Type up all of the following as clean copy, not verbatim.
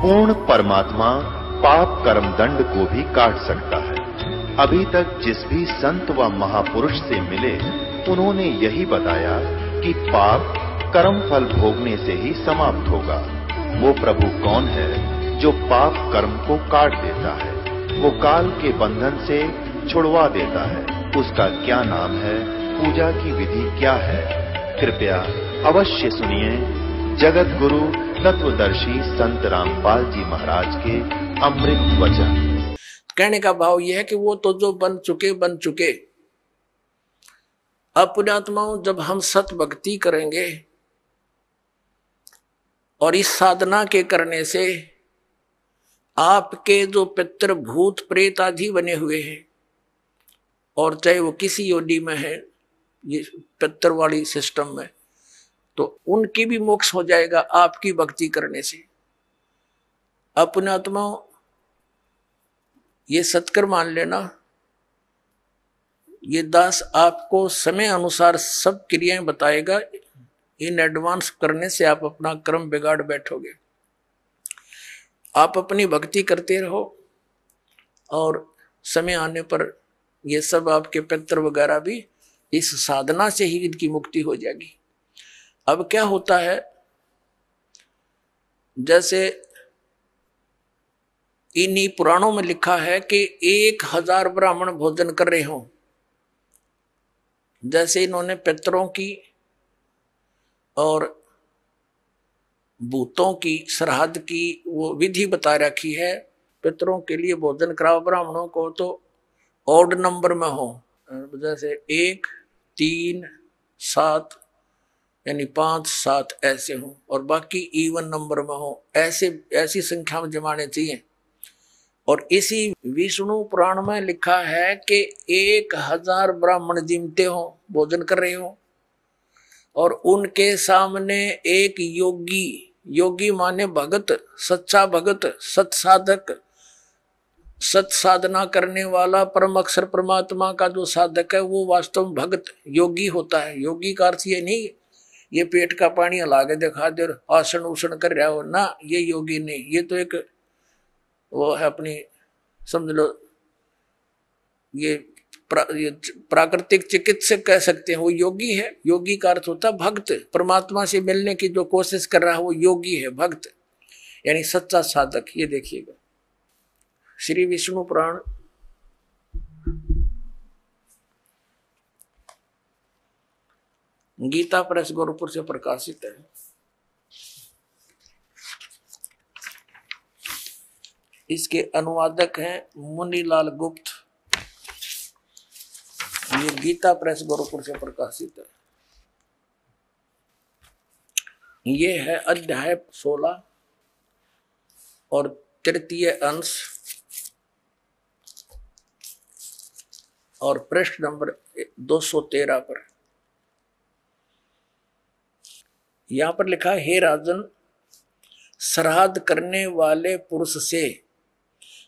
पूर्ण परमात्मा पाप कर्म दंड को भी काट सकता है। अभी तक जिस भी संत व महापुरुष से मिले उन्होंने यही बताया कि पाप कर्म फल भोगने से ही समाप्त होगा। वो प्रभु कौन है जो पाप कर्म को काट देता है, वो काल के बंधन से छुड़वा देता है। उसका क्या नाम है, पूजा की विधि क्या है? कृपया अवश्य सुनिए जगत गुरु तत्वदर्शी संत रामपाल जी महाराज के अमृत वचन। कहने का भाव यह है कि वो तो जो बन चुके। अब पुण्यात्माओं, जब हम सत भक्ति करेंगे और इस साधना के करने से आपके जो पितृ भूत प्रेत आदि बने हुए हैं, और चाहे वो किसी योनि में है, ये पितृ वाली सिस्टम में, तो उनकी भी मोक्ष हो जाएगा आपकी भक्ति करने से। अब पुण्यात्माओं, ये सत्कर मान लेना, ये दास आपको समय अनुसार सब क्रियाएं बताएगा। इन एडवांस करने से आप अपना कर्म बिगाड़ बैठोगे। आप अपनी भक्ति करते रहो और समय आने पर ये सब आपके पितृ वगैरह भी इस साधना से ही इनकी मुक्ति हो जाएगी। अब क्या होता है, जैसे इन्हीं पुराणों में लिखा है कि 1000 ब्राह्मण भोजन कर रहे हों। जैसे इन्होंने पितरों की और भूतों की श्राद्ध की वो विधि बता रखी है। पितरों के लिए भोजन कराओ ब्राह्मणों को तो ऑड नंबर में हो, जैसे 1, 3, 7 यानी 5, 7 ऐसे हो, और बाकी इवन नंबर में हो, ऐसी संख्या में जमाने चाहिए। और इसी विष्णु पुराण में लिखा है कि 1000 ब्राह्मण जिमते हो, भोजन कर रहे हो, और उनके सामने एक योगी माने भगत, सच्चा भगत, सत्साधक, सत साधना करने वाला परम अक्षर परमात्मा का जो साधक है वो वास्तव में भगत योगी होता है। योगी का अर्थ ये नहीं ये पेट का पानी हला के दिखा दे आसन उसन कर रहा हो ना, ये योगी नहीं। ये तो एक वो है अपनी, समझ लो ये प्राकृतिक चिकित्सक कह सकते हैं, वो योगी है। योगी का अर्थ होता है भक्त, परमात्मा से मिलने की जो कोशिश कर रहा है वो योगी है, भक्त यानी सच्चा साधक। ये देखिएगा श्री विष्णु पुराण गीता प्रेस गोरखपुर से प्रकाशित है। इसके अनुवादक हैं मुनीलाल गुप्त। ये गीता प्रेस गोरखपुर से प्रकाशित है। ये है अध्याय 16 और तृतीय अंश और पृष्ठ नंबर 213 पर। यहां पर लिखा है, हे राजन, श्राद्ध करने वाले पुरुष से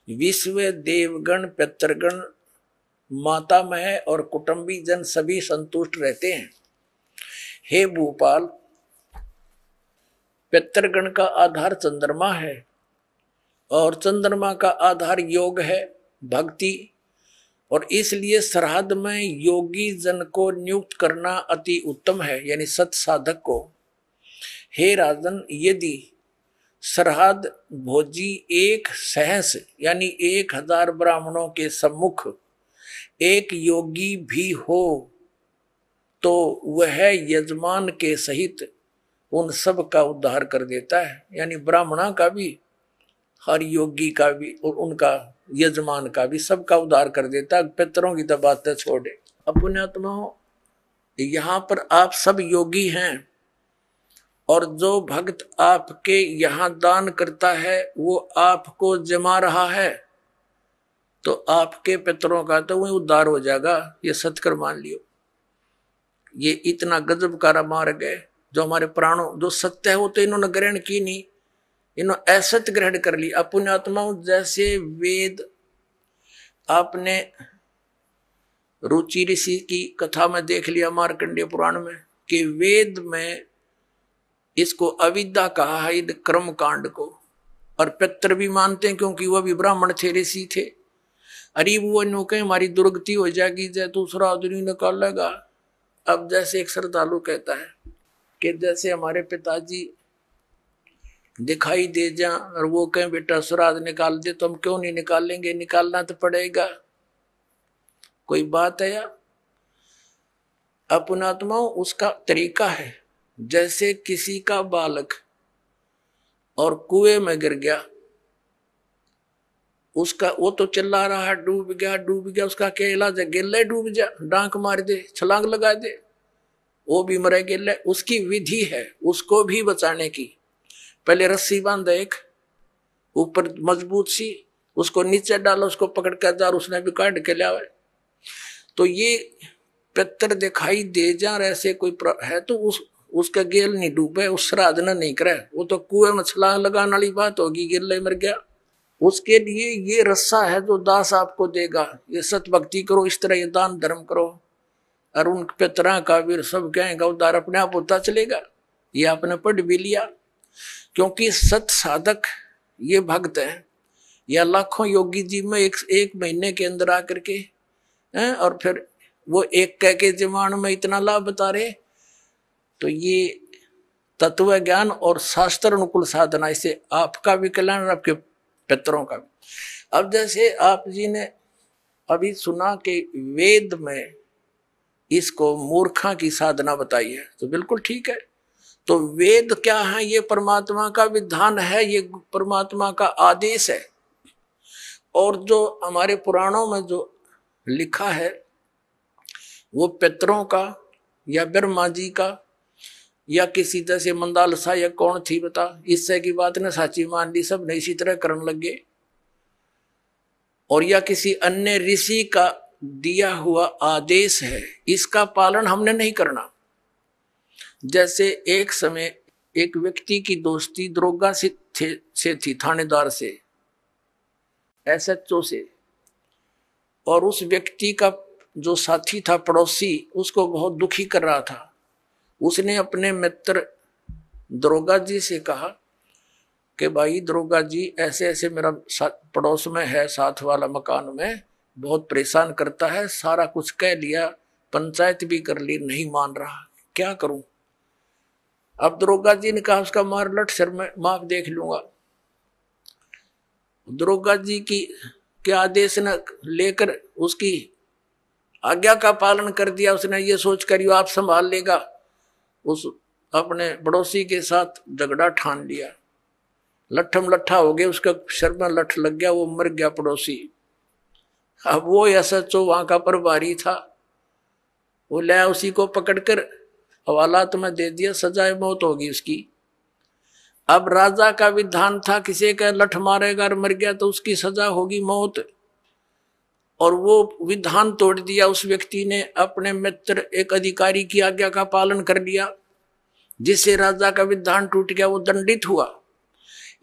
विश्व देवगण, पितृगण, मातामह और कुटुंबी जन सभी संतुष्ट रहते हैं। हे भूपाल, पितृगण का आधार चंद्रमा है और चंद्रमा का आधार योग है, भक्ति, और इसलिए श्राद्ध में योगी जन को नियुक्त करना अति उत्तम है, यानी सत साधक को। हे राजन, यदि श्राद्ध भोजी एक सहस यानी 1000 ब्राह्मणों के सम्मुख एक योगी भी हो तो वह यजमान के सहित उन सब का उद्धार कर देता है, यानी ब्राह्मणा का भी, हर योगी का भी और उनका यजमान का भी, सबका उद्धार कर देता है। पितरों की तो बातें छोड़े। अब पुण्यात्माओं, यहाँ पर आप सब योगी हैं और जो भक्त आपके यहाँ दान करता है वो आपको जमा रहा है, तो आपके पितरों का तो वही उद्धार हो जाएगा। ये सत्कर मान लियो। ये इतना गजब का मार्ग है जो हमारे प्राणों, जो सत्य है वो तो इन्होंने ग्रहण की नहीं, इन्होंने असत्य ग्रहण कर ली। पुण्यात्माओं, जैसे वेद, आपने रुचि ऋषि की कथा में देख लिया मार्कंडेय पुराण में कि वेद में इसको अविद्या कहा है, कर्म कांड को। और पितर भी मानते हैं क्योंकि वह भी ब्राह्मण थे, ऋषि थे। अरे वो नो कहे हमारी दुर्गति हो जाएगी, जय दूसरा आदमी निकालेगा। अब जैसे एक श्रद्धालु कहता है कि जैसे हमारे पिताजी दिखाई दे जा और वो कहें बेटा श्राद्ध निकाल दे, तो हम क्यों नहीं निकालेंगे, निकालना तो पड़ेगा। कोई बात है या? अपनात्मा उसका तरीका है। जैसे किसी का बालक और कुएं में गिर गया, उसका वो तो चिल्ला रहा है डूब गया डूब गया, उसका क्या इलाज है? गिल्ले डूब जा, डांक मार दे, छलांग लगा दे, वो भी मरे गिल्ले। उसकी विधि है उसको भी बचाने की। पहले रस्सी बांधा एक ऊपर मजबूत सी, उसको नीचे डालो, उसको पकड़ कर जार उसने भी काट के लिया। तो ये पितर दिखाई दे जा ऐसे कोई है तो उसका गेल नहीं डूबे, उस श्राद्ध न नहीं करे, वो तो कुएं में छलांग लगाने वाली बात होगी, गिल्ले मर गया। उसके लिए ये रस्सा है जो दास आपको देगा। ये सत भक्ति करो, इस तरह ये दान धर्म करो, और उन पितरा का भी सब कहेगा उद्धार अपने आप होता चलेगा। ये आपने पढ़ भी लिया, क्योंकि सत साधक ये भक्त है, या लाखों योगी जी में एक महीने के अंदर आकर के हैं, और फिर वो एक कह के जमान में इतना लाभ बता रहे। तो ये तत्व ज्ञान और शास्त्र अनुकूल साधना, इससे आपका भी कल्याण और आपके पितरों का भी। अब जैसे आप जी ने अभी सुना कि वेद में इसको मूर्खा की साधना बताई है, तो बिल्कुल ठीक है। तो वेद क्या है? ये परमात्मा का विधान है, ये परमात्मा का आदेश है। और जो हमारे पुराणों में जो लिखा है वो पितरों का या ब्रह्मा जी का या किसी तरह से मंदालसा या कौन थी बता, इससे की बात ने साची मान ली, सब ने इसी तरह करने लगे। और या किसी अन्य ऋषि का दिया हुआ आदेश है, इसका पालन हमने नहीं करना। जैसे एक समय एक व्यक्ति की दोस्ती दरोगा से थी, थानेदार से, SHO से, और उस व्यक्ति का जो साथी था पड़ोसी उसको बहुत दुखी कर रहा था। उसने अपने मित्र दरोगा जी से कहा कि भाई दरोगा जी, ऐसे ऐसे मेरा पड़ोस में है, साथ वाला मकान में, बहुत परेशान करता है, सारा कुछ कह लिया, पंचायत भी कर ली, नहीं मान रहा, क्या करूं? अब दरोगा जी ने कहा उसका मार लट सर में माफ देख लूंगा। दरोगा जी के आदेश न लेकर उसकी आज्ञा का पालन कर दिया। उसने ये सोच कर आप संभाल लेगा, उस अपने पड़ोसी के साथ झगड़ा ठान लिया, लट्ठम लट्ठा हो गया, उसका सर में लठ लग गया, वो मर गया पड़ोसी। अब वो SHO वहां का प्रभारी था, वो ले उसी को पकड़कर हवालात में दे दिया, सजाए मौत होगी उसकी। अब राजा का विधान था किसी का लठ मारेगा और मर गया तो उसकी सजा होगी मौत, और वो विधान तोड़ दिया उस व्यक्ति ने। अपने मित्र एक अधिकारी की आज्ञा का पालन कर लिया, जिससे राजा का विधान टूट गया, वो दंडित हुआ।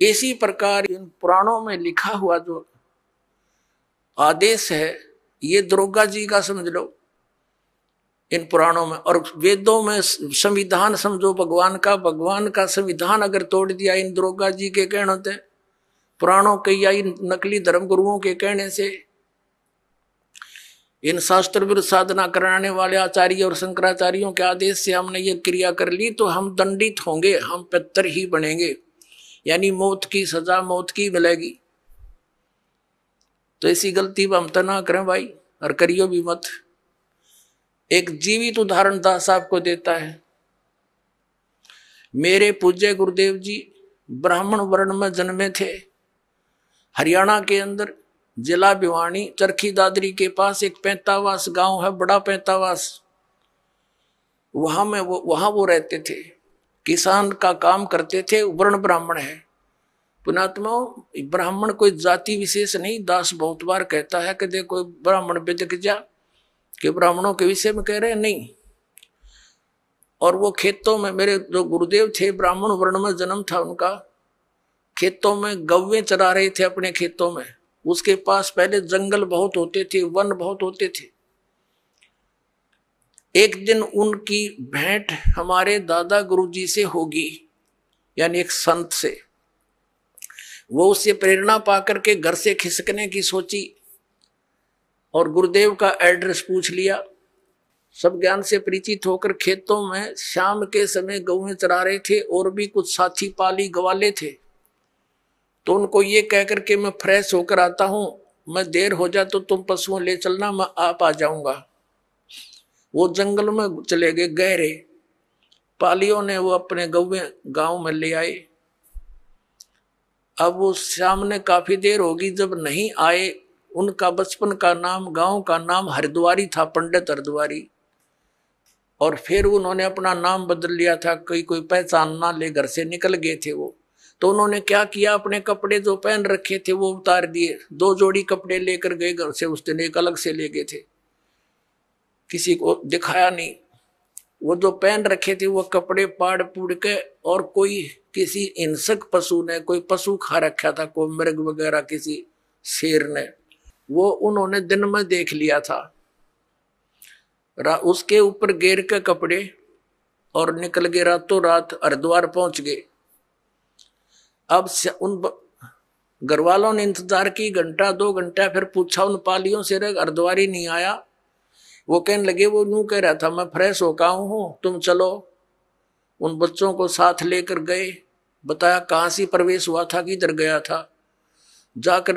इसी प्रकार इन पुराणों में लिखा हुआ जो आदेश है ये दरोगा जी का समझ लो इन पुराणों में। और वेदों में संविधान समझो भगवान का संविधान अगर तोड़ दिया इन दरोगा जी के कहने से, पुराणों के या इन नकली धर्म गुरुओं के कहने से, इन शास्त्र विरुद्ध साधना कराने वाले आचार्य और शंकराचार्यों के आदेश से हमने ये क्रिया कर ली, तो हम दंडित होंगे, हम पितर ही बनेंगे, यानी मौत की सजा मौत की मिलेगी। तो ऐसी गलती हम तो ना करें भाई, और करियो भी मत। एक जीवित उदाहरण दास आपको देता है। मेरे पूज्य गुरुदेव जी ब्राह्मण वर्ण में जन्मे थे। हरियाणा के अंदर जिला भिवानी चरखी दादरी के पास एक पैंतावास गांव है, बड़ा पैंतावास, वहां वो रहते थे, किसान का काम करते थे, वर्ण ब्राह्मण है। पुणात्मा ब्राह्मण कोई जाति विशेष नहीं। दास बहुत बार कहता है कि देखो ब्राह्मण बेदक जा कि ब्राह्मणों के विषय में कह रहे हैं, नहीं। और वो खेतों में, मेरे जो गुरुदेव थे ब्राह्मण वर्ण में जन्म था उनका, खेतों में गौवें चरा रहे थे अपने खेतों में। उसके पास पहले जंगल बहुत होते थे, वन बहुत होते थे। एक दिन उनकी भेंट हमारे दादा गुरुजी से होगी, यानी एक संत से। वो उससे प्रेरणा पाकर के घर से खिसकने की सोची और गुरुदेव का एड्रेस पूछ लिया। सब ज्ञान से परिचित होकर खेतों में शाम के समय गौएं चरा रहे थे और भी कुछ साथी पाली गवाले थे। तो उनको ये कहकर के मैं फ्रेश होकर आता हूं, मैं देर हो जाए तो तुम पशुओं ले चलना, मैं आप आ जाऊंगा। वो जंगल में चले गए गहरे। पालियों ने वो अपने गौएं गांव में ले आए। अब वो शाम ने काफी देर होगी जब नहीं आए। उनका बचपन का नाम, गांव का नाम हरिद्वारी था, पंडित हरिद्वारी। और फिर उन्होंने अपना नाम बदल लिया था, कोई पहचान ना ले, घर से निकल गए थे वो। तो उन्होंने क्या किया, अपने कपड़े जो पहन रखे थे वो उतार दिए, 2 जोड़ी कपड़े लेकर गए घर से, उस दिन एक अलग से ले गए थे, किसी को दिखाया नहीं। वो जो पहन रखे थे वो कपड़े पाड़ पूड़ के, और कोई किसी हिंसक पशु ने, कोई पशु खा रखा था, कोई मृग वगैरह, किसी शेर ने, वो उन्होंने दिन में देख लिया था। उसके ऊपर घेर के कपड़े और निकल गए, रातों रात हरिद्वार पहुंच गए। अब उन घर वालों ने इंतजार की, 1-2 घंटा, फिर पूछा उन पालियों से, हरिद्वारी नहीं आया। वो कहने लगे, वो यूं कह रहा था मैं फ्रेश होकर हूं, तुम चलो। उन बच्चों को साथ लेकर गए, बताया कहां से प्रवेश हुआ था, किधर गया था। जाकर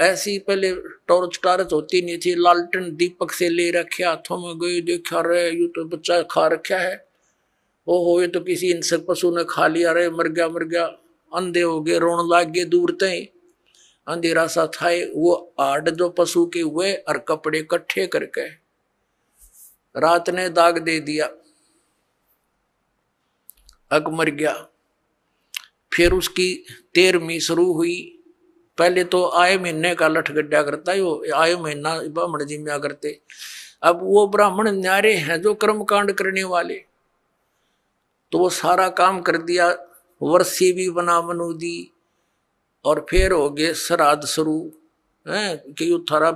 ऐसी पहले टॉर्च टार्च होती नहीं थी, लालटेन दीपक से ले रखे हाथों में, गए देखा, रहे यू तो बच्चा खा रखा है, ओहो ये तो किसी हिंसक पशु ने खा लिया, रहे मर गया मर गया। अंधे हो गए, रोन लाग गए, दूर तय अंधेरा सा था। वो आड़ जो पशु के हुए और कपड़े इकट्ठे करके रात ने दाग दे दिया, अग मर गया। फिर उसकी 13वीं शुरू हुई। पहले तो आए महीने का लठ गड्ढा करता है, वो आए महीना ब्राह्मण जी में करते। अब वो ब्राह्मण न्यारे हैं जो कर्म कांड करने वाले, तो वो सारा काम कर दिया, वर्षी भी बना मनु दी। और फिर हो गए श्राद्ध शुरू है कि यू थारा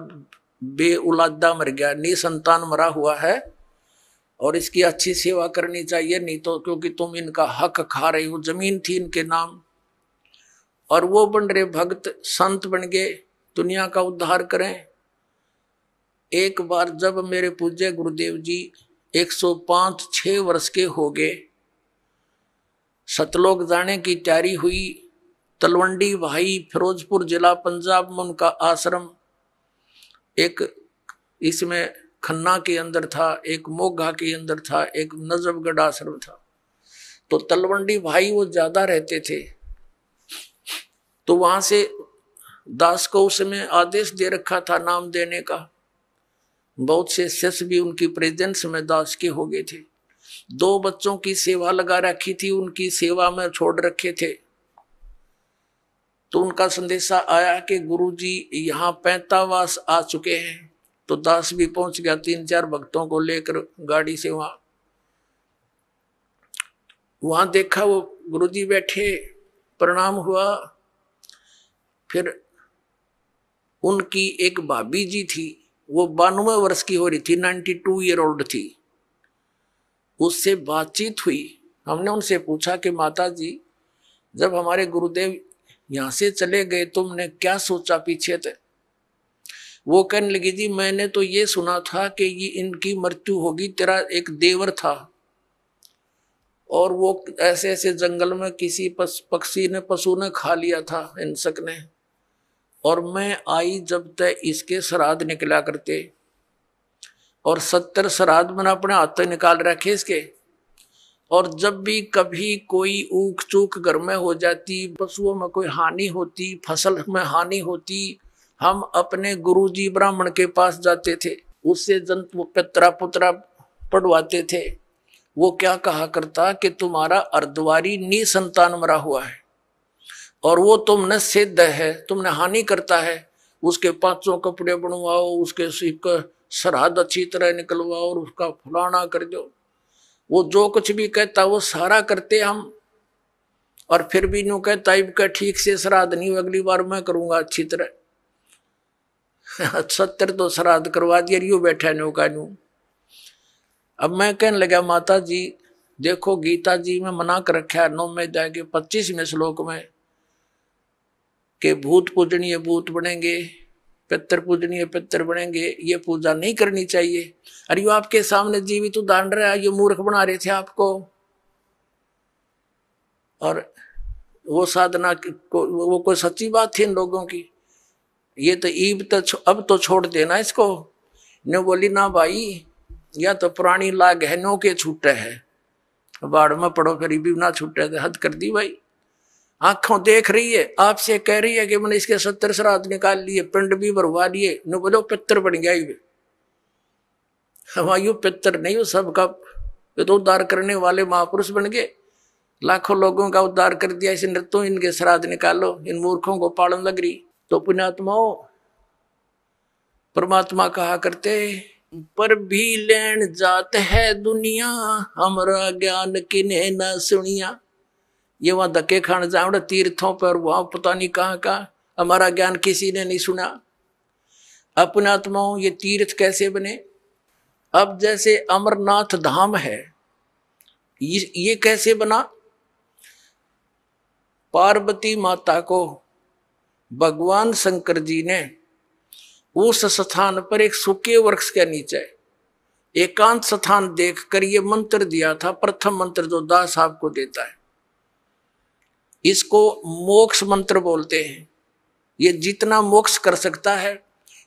बे औलादा मर गया, निसंतान मरा हुआ है और इसकी अच्छी सेवा करनी चाहिए, नहीं तो क्योंकि तुम इनका हक खा रही हो। जमीन थी इनके नाम, और वो बन रहे भक्त, संत बन गए, दुनिया का उद्धार करें। एक बार जब मेरे पूज्य गुरुदेव जी 105-6 वर्ष के हो गए, सतलोक जाने की तैयारी हुई। तलवंडी भाई, फिरोजपुर जिला पंजाब में उनका आश्रम, एक इसमें खन्ना के अंदर था, एक मोगा के अंदर था, एक नजफगढ़ आश्रम था। तो तलवंडी भाई वो ज्यादा रहते थे, तो वहां से दास को उसमें आदेश दे रखा था नाम देने का। बहुत से शिष्य भी उनकी प्रेजेंस में दास के हो गए थे। 2 बच्चों की सेवा लगा रखी थी, उनकी सेवा में छोड़ रखे थे। तो उनका संदेशा आया कि गुरुजी यहाँ पैंतावास आ चुके हैं। तो दास भी पहुंच गया 3-4 भक्तों को लेकर गाड़ी से। वहां देखा वो गुरुजी बैठे, प्रणाम हुआ। फिर उनकी एक भाभी जी थी, वो 92 वर्ष की हो रही थी, 92 ईयर ओल्ड थी। उससे बातचीत हुई। हमने उनसे पूछा कि माता जी, जब हमारे गुरुदेव यहां से चले गए तुमने क्या सोचा पीछे थे? वो कहने लगी, जी मैंने तो ये सुना था कि ये इनकी मृत्यु होगी। तेरा एक देवर था और वो ऐसे ऐसे जंगल में किसी पक्षी ने, पशु ने खा लिया था, हिंसक ने। और मैं आई जब तक इसके श्राद्ध निकला करते, और 70 श्राद्ध मैंने अपने हाथ से निकाल रखे इसके। और जब भी कभी कोई ऊक चूक घर में हो जाती, पशुओं में कोई हानि होती, फसल में हानि होती, हम अपने गुरुजी ब्राह्मण के पास जाते थे, उससे जंतु पितरा पुत्रा पढ़वाते थे। वो क्या कहा करता कि तुम्हारा अर्धवारी निसंतान मरा हुआ है और वो तुमने सिद्ध है, तुमने हानि करता है, उसके 5 कपड़े बनवाओ, उसके श्राद्ध अच्छी तरह निकलवाओ और उसका फलाना कर दो। वो जो कुछ भी कहता वो सारा करते हम। और फिर भी यूं कहता इनका ठीक से श्राद्ध नहीं, अगली बार मैं करूंगा अच्छी तरह। 70 तो श्राद्ध करवा दिया, यूं बैठा न्यू का न्यू। अब मैं कहने लगा, माता जी देखो गीता जी में मना कर रखा है 9वें अध्याय के 25वें श्लोक में कि भूत पूजनीय भूत बनेंगे, पितर पूजनीय पितर बनेंगे, ये पूजा नहीं करनी चाहिए। अरे यो आपके सामने जीवित उदाहरण रहा, ये मूर्ख बना रहे थे आपको। और वो साधना को वो कोई सच्ची बात थी इन लोगों की? ये तो ईब तो अब तो छोड़ देना इसको। ने बोली ना भाई, या तो पुरानी लाग है, नो के छूटे है, बाढ़ में पड़ो फिर भी ना छूटे, तो हद कर दी भाई। आंखों देख रही है, आपसे कह रही है कि मैंने इसके 70 श्राद्ध निकाल लिए, पिंड भी भरवा लिए, नो बोलो पितर बन गया ही। हमारे पितर नहीं, सबका तो उद्धार करने वाले महापुरुष बन गए, लाखों लोगों का उद्धार कर दिया। इस नृत्यों इनके श्राद्ध निकालो, इन मूर्खों को पालन लग रही। तो पुण्यात्माओं, परमात्मा कहा करते, पर भी लेन जात है दुनिया, हमारा ज्ञान किन्हें न सुनिया। ये वहां धक्के खान जाओ तीर्थों पर, वहां पता नहीं कहाँ का, हमारा ज्ञान किसी ने नहीं सुना। अपने आत्माओं, ये तीर्थ कैसे बने? अब जैसे अमरनाथ धाम है, ये कैसे बना? पार्वती माता को भगवान शंकर जी ने उस स्थान पर एक सूखे वृक्ष के नीचे एकांत स्थान देखकर ये मंत्र दिया था। प्रथम मंत्र जो दास आपको देता है, इसको मोक्ष मंत्र बोलते हैं। ये जितना मोक्ष कर सकता है।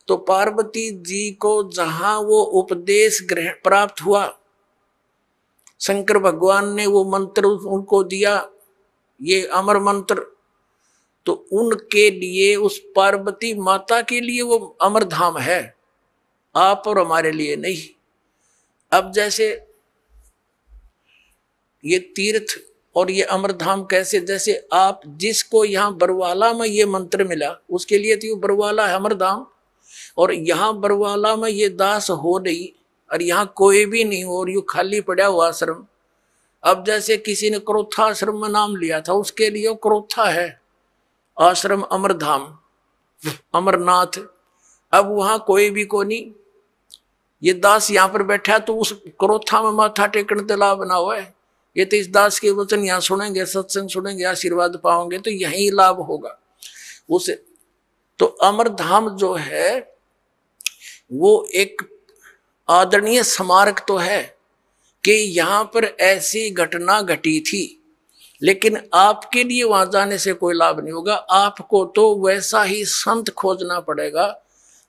तो पार्वती जी को जहां वो उपदेश ग्रहण प्राप्त हुआ, शंकर भगवान ने वो मंत्र उनको दिया, ये अमर मंत्र, तो उनके लिए, उस पार्वती माता के लिए वो अमर धाम है, आप और हमारे लिए नहीं। अब जैसे ये तीर्थ और ये अमर धाम कैसे? जैसे आप जिसको यहाँ बरवाला में ये मंत्र मिला, उसके लिए तो बरवाला है अमर धाम, और यहाँ बरवाला में ये दास हो नहीं, और यहाँ कोई भी नहीं हो, और यू खाली पड़ा हुआ आश्रम। अब जैसे किसी ने क्रोथा आश्रम में नाम लिया था, उसके लिए क्रोथा है आश्रम अमरधाम, अमरनाथ। अब वहां कोई भी को नहीं, ये दास यहाँ पर बैठा तो उस क्रोथा में माथा टेकने तो लाभ बना हुआ है। ये तो इस दास के वचन यहाँ सुनेंगे, सत्संग सुनेंगे, आशीर्वाद पाओगे तो यही लाभ होगा उसे। तो अमरधाम जो है वो एक आदरणीय स्मारक तो है कि यहाँ पर ऐसी घटना घटी थी, लेकिन आपके लिए वहां जाने से कोई लाभ नहीं होगा। आपको तो वैसा ही संत खोजना पड़ेगा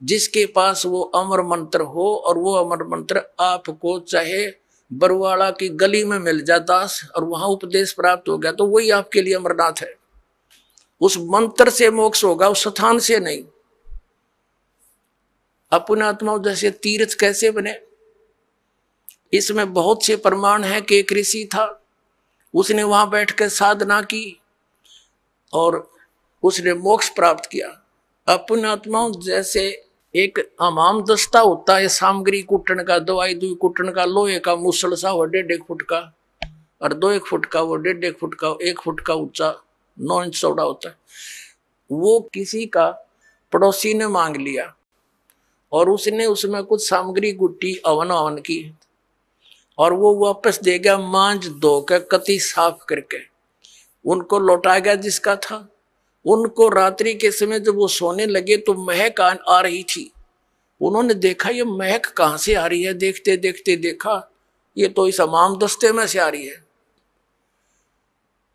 जिसके पास वो अमर मंत्र हो, और वो अमर मंत्र आपको चाहे बरवाड़ा की गली में मिल जाए दास, और वहां उपदेश प्राप्त हो गया, तो वही आपके लिए अमरनाथ है। उस मंत्र से मोक्ष होगा, उस स्थान से नहीं। अपने आत्माओं, जैसे तीर्थ कैसे बने, इसमें बहुत से प्रमाण है कि एक ऋषि था, उसने वहां बैठकर साधना की और उसने मोक्ष प्राप्त किया। अपने आत्माओं, जैसे एक हमाम दस्ता होता है सामग्री कुटन का, दवाई दुई कुटन का, लोहे का मुसल सा हो 1.5 फुट का, और 2-1 फुट का, वो 1.5 फुट का, 1 फुट का ऊंचा, 9 इंच चौड़ा होता है। वो किसी का पड़ोसी ने मांग लिया और उसने उसमें कुछ सामग्री गुट्टी अवन की, और वो वापस दे गया मांझ धो के कति साफ करके। उनको लौटा गया जिसका था। उनको रात्रि के समय जब वो सोने लगे तो महक आ रही थी। उन्होंने देखा ये महक कहाँ से आ रही है, देखते देखते देखा ये तो इस हमाम दस्ते में से आ रही है।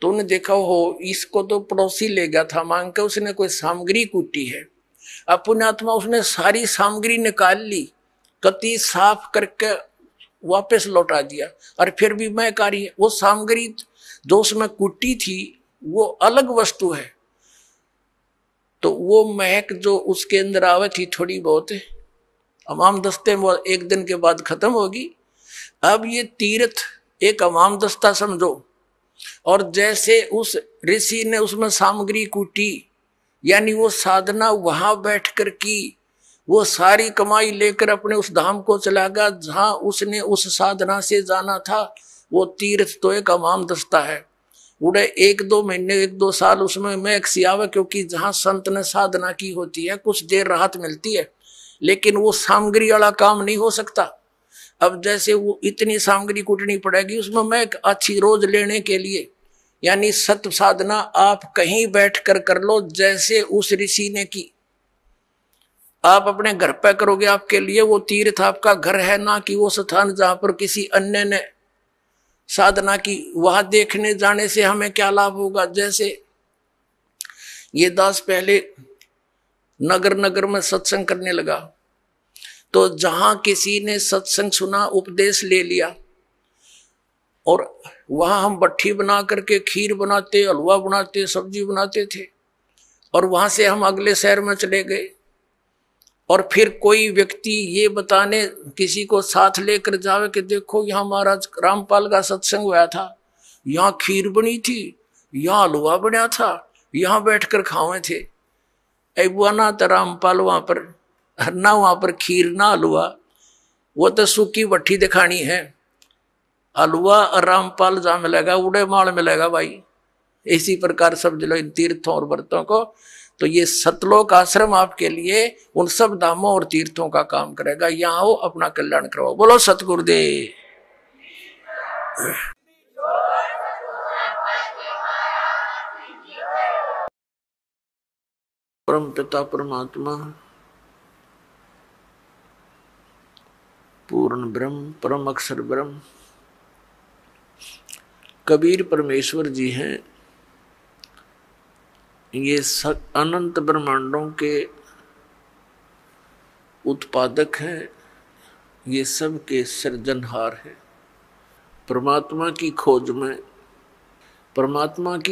तो उन्हें देखा हो इसको तो पड़ोसी ले गया था मांग के, उसने कोई सामग्री कूटी है। अपने आत्मा उसने सारी सामग्री निकाल ली, कति साफ करके वापस लौटा दिया, और फिर भी महक आ रही है। वो सामग्री जो उसमें कुटी थी वो अलग वस्तु है, तो वो महक जो उसके अंदर आवे थी थोड़ी बहुत हमाम दस्ते में 1 दिन के बाद खत्म होगी। अब ये तीर्थ एक हमाम दस्ता समझो, और जैसे उस ऋषि ने उसमें सामग्री कूटी, यानी वो साधना वहां बैठकर की, वो सारी कमाई लेकर अपने उस धाम को चला गया जहां उसने उस साधना से जाना था। वो तीर्थ तो एक हमाम दस्ता है, उड़े 1-2 महीने 1-2 साल उसमें महक सी आवे, क्योंकि जहां संत ने साधना की होती है कुछ देर राहत मिलती है, लेकिन वो सामग्री वाला काम नहीं हो सकता। अब जैसे वो इतनी सामग्री कूटनी पड़ेगी उसमें महक अच्छी रोज लेने के लिए, यानी सत्य साधना आप कहीं बैठकर कर लो, जैसे उस ऋषि ने की। आप अपने घर पे करोगे, आपके लिए वो तीर्थ आपका घर है, ना कि वो स्थान जहां पर किसी अन्य ने साधना की। वहां देखने जाने से हमें क्या लाभ होगा? जैसे ये दास पहले नगर नगर में सत्संग करने लगा, तो जहां किसी ने सत्संग सुना, उपदेश ले लिया, और वहां हम भट्ठी बना करके खीर बनाते, हलवा बनाते, सब्जी बनाते थे, और वहां से हम अगले शहर में चले गए, और फिर कोई व्यक्ति ये बताने किसी को साथ लेकर जावे कि देखो यहाँ महाराज रामपाल का सत्संग हुआ था, यहाँ खीर बनी थी, यहाँ हलवा बना था, यहाँ बैठकर खावे थे। बुआ ना तो रामपाल वहां पर ना, वहां पर खीर ना हलवा, वो तो सूखी भट्ठी दिखानी है। हलवा और रामपाल जहां मिलेगा उड़े माल मिलेगा भाई। इसी प्रकार समझ लो इन तीर्थों और व्रतों को। तो ये सतलोक आश्रम आपके लिए उन सब धामों और तीर्थों का काम करेगा। यहाँ आओ, अपना कल्याण करवाओ। बोलो सतगुरुदेव। परम पिता परमात्मा पूर्ण ब्रह्म परम अक्षर ब्रह्म कबीर परमेश्वर जी हैं। ये अनंत ब्रह्मांडों के उत्पादक हैं, ये सब के सृजनहार हैं। परमात्मा की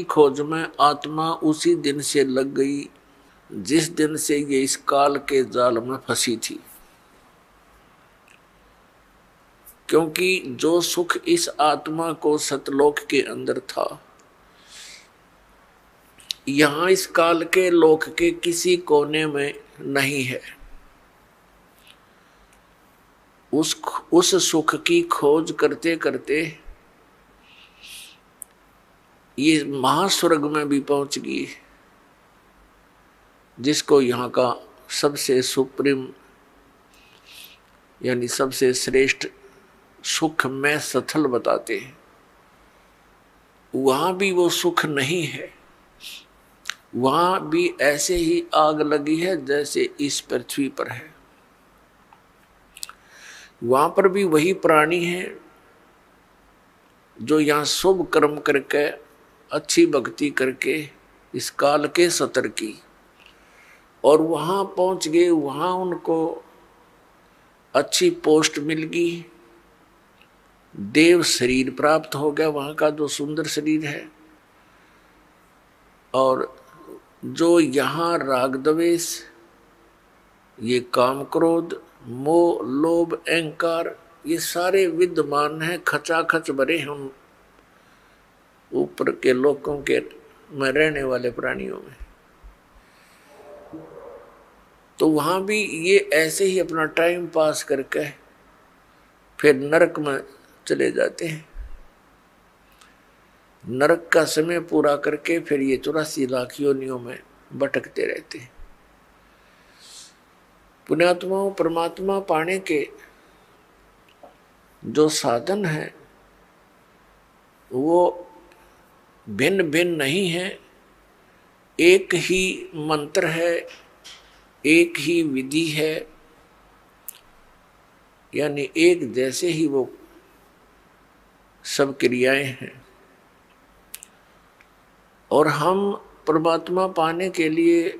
खोज में आत्मा उसी दिन से लग गई जिस दिन से ये इस काल के जाल में फंसी थी। क्योंकि जो सुख इस आत्मा को सतलोक के अंदर था, यहां इस काल के लोक के किसी कोने में नहीं है। उस सुख की खोज करते करते ये महास्वर्ग में भी पहुंच गई, जिसको यहाँ का सबसे सुप्रीम यानी सबसे श्रेष्ठ सुख में स्थल बताते हैं। वहां भी वो सुख नहीं है, वहां भी ऐसे ही आग लगी है जैसे इस पृथ्वी पर है। वहां पर भी वही प्राणी है जो यहाँ शुभ कर्म करके अच्छी भक्ति करके इस काल के सतर की, और वहां पहुंच गए। वहां उनको अच्छी पोस्ट मिल गई, देव शरीर प्राप्त हो गया, वहां का जो सुंदर शरीर है। और जो यहाँ राग द्वेष, ये काम क्रोध मोह लोभ अहंकार, ये सारे विद्यमान हैं, खचाखच भरे हम ऊपर के लोकों के में रहने वाले प्राणियों में। तो वहां भी ये ऐसे ही अपना टाइम पास करके फिर नरक में चले जाते हैं। नरक का समय पूरा करके फिर ये 84 लाख योनियों में भटकते रहते हैं। पुण्यात्माओं, परमात्मा पाने के जो साधन है वो भिन्न भिन्न नहीं है, एक ही मंत्र है, एक ही विधि है, यानी एक जैसे ही वो सब क्रियाएं हैं। और हम परमात्मा पाने के लिए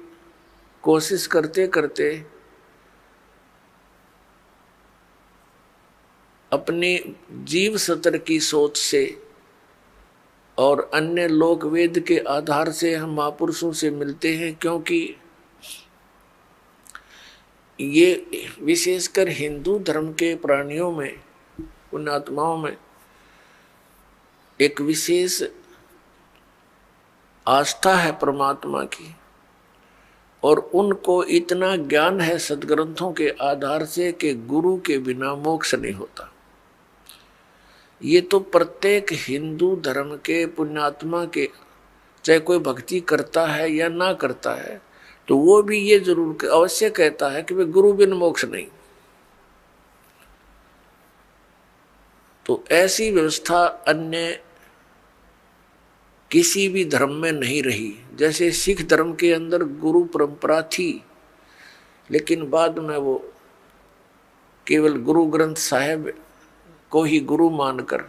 कोशिश करते करते अपने जीव सतर की सोच से और अन्य लोक वेद के आधार से हम महापुरुषों से मिलते हैं। क्योंकि ये विशेषकर हिंदू धर्म के प्राणियों में, पुण्यात्माओं में एक विशेष आस्था है परमात्मा की, और उनको इतना ज्ञान है सदग्रंथों के आधार से कि गुरु के बिना मोक्ष नहीं होता। ये तो प्रत्येक हिंदू धर्म के पुण्यात्मा के, चाहे कोई भक्ति करता है या ना करता है, तो वो भी ये जरूर अवश्य कहता है कि वे गुरु बिन मोक्ष नहीं। तो ऐसी व्यवस्था अन्य किसी भी धर्म में नहीं रही। जैसे सिख धर्म के अंदर गुरु परंपरा थी, लेकिन बाद में वो केवल गुरु ग्रंथ साहिब को ही गुरु मानकर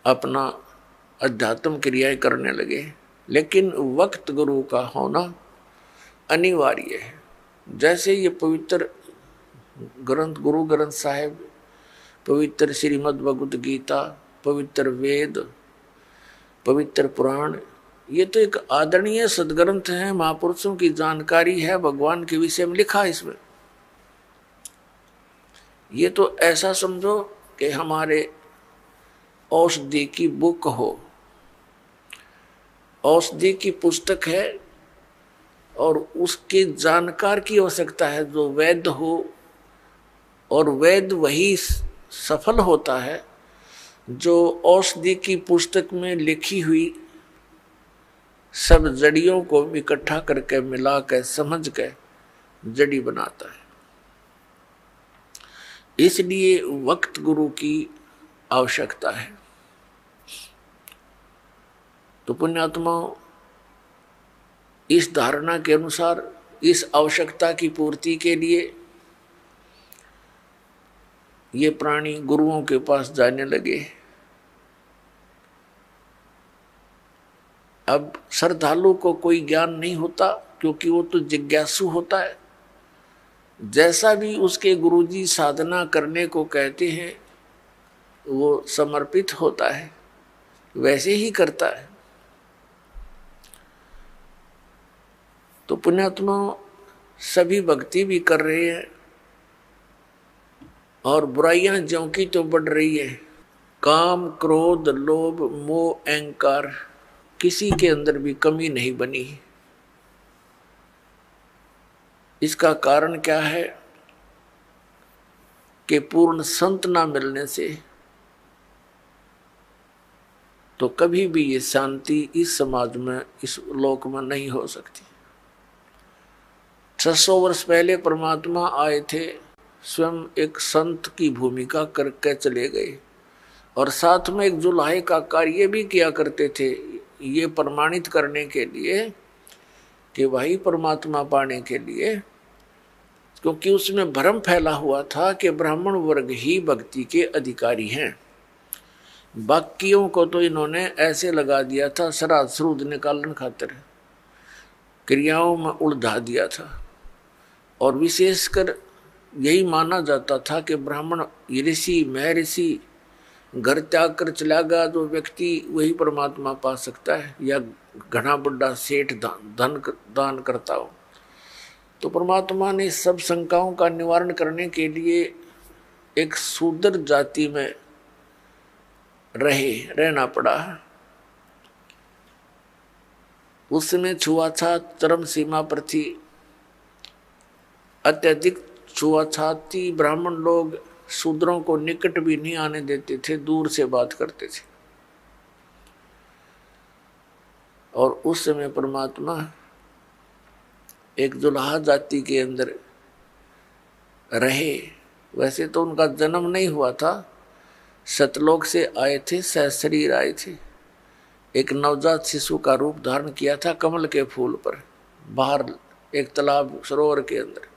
अपना अध्यात्म क्रियाएं करने लगे। लेकिन वक्त गुरु का होना अनिवार्य है। जैसे ये पवित्र ग्रंथ गुरु ग्रंथ साहिब, पवित्र श्रीमद् भगवद गीता, पवित्र वेद, पवित्र पुराण, ये तो एक आदरणीय सदग्रंथ है, महापुरुषों की जानकारी है, भगवान के विषय में लिखा है इसमें। ये तो ऐसा समझो कि हमारे औषधि की बुक हो, औषधि की पुस्तक है और उसके जानकार की आवश्यकता है जो वैद्य हो, और वैद्य वही सफल होता है जो औषधि की पुस्तक में लिखी हुई सब जड़ियों को इकट्ठा करके मिला कर समझ के जड़ी बनाता है। इसलिए वक्त गुरु की आवश्यकता है। तो पुण्यात्माओं, इस धारणा के अनुसार इस आवश्यकता की पूर्ति के लिए ये प्राणी गुरुओं के पास जाने लगे। अब श्रद्धालु को कोई ज्ञान नहीं होता, क्योंकि वो तो जिज्ञासु होता है। जैसा भी उसके गुरुजी साधना करने को कहते हैं वो समर्पित होता है, वैसे ही करता है। तो पुण्यात्मा सभी भक्ति भी कर रहे हैं और बुराइयां ज्यों की तो बढ़ रही है। काम, क्रोध, लोभ, मोह, अहंकार, किसी के अंदर भी कमी नहीं बनी। इसका कारण क्या है कि पूर्ण संत ना मिलने से तो कभी भी ये शांति इस समाज में, इस लोक में नहीं हो सकती। 600 वर्ष पहले परमात्मा आए थे, स्वयं एक संत की भूमिका करके चले गए और साथ में एक जुलाहे का कार्य भी किया करते थे, ये प्रमाणित करने के लिए कि वही परमात्मा पाने के लिए, क्योंकि उसमें भ्रम फैला हुआ था कि ब्राह्मण वर्ग ही भक्ति के अधिकारी हैं। बाकियों को तो इन्होंने ऐसे लगा दिया था, श्राद्ध श्रूद निकालन खातिर क्रियाओं में उलझा दिया था। और विशेषकर यही माना जाता था कि ब्राह्मण ऋषि महर्षि घर त्याग कर चला गया जो व्यक्ति वही परमात्मा पा सकता है, या घना बड़ा सेठ धन दान करता हो। तो परमात्मा ने सब शंकाओं का निवारण करने के लिए एक शूद्र जाति में रहना पड़ा। उस समय छुआछूत चरम सीमा पर थी, अत्यधिक छुआछूत थी। ब्राह्मण लोग शूद्रों को निकट भी नहीं आने देते थे, दूर से बात करते थे। और उस समय परमात्मा एक जुलाहा जाति के अंदर रहे। वैसे तो उनका जन्म नहीं हुआ था, सतलोक से आए थे, सहशरीर आए थे। एक नवजात शिशु का रूप धारण किया था कमल के फूल पर, बाहर एक तालाब सरोवर के अंदर।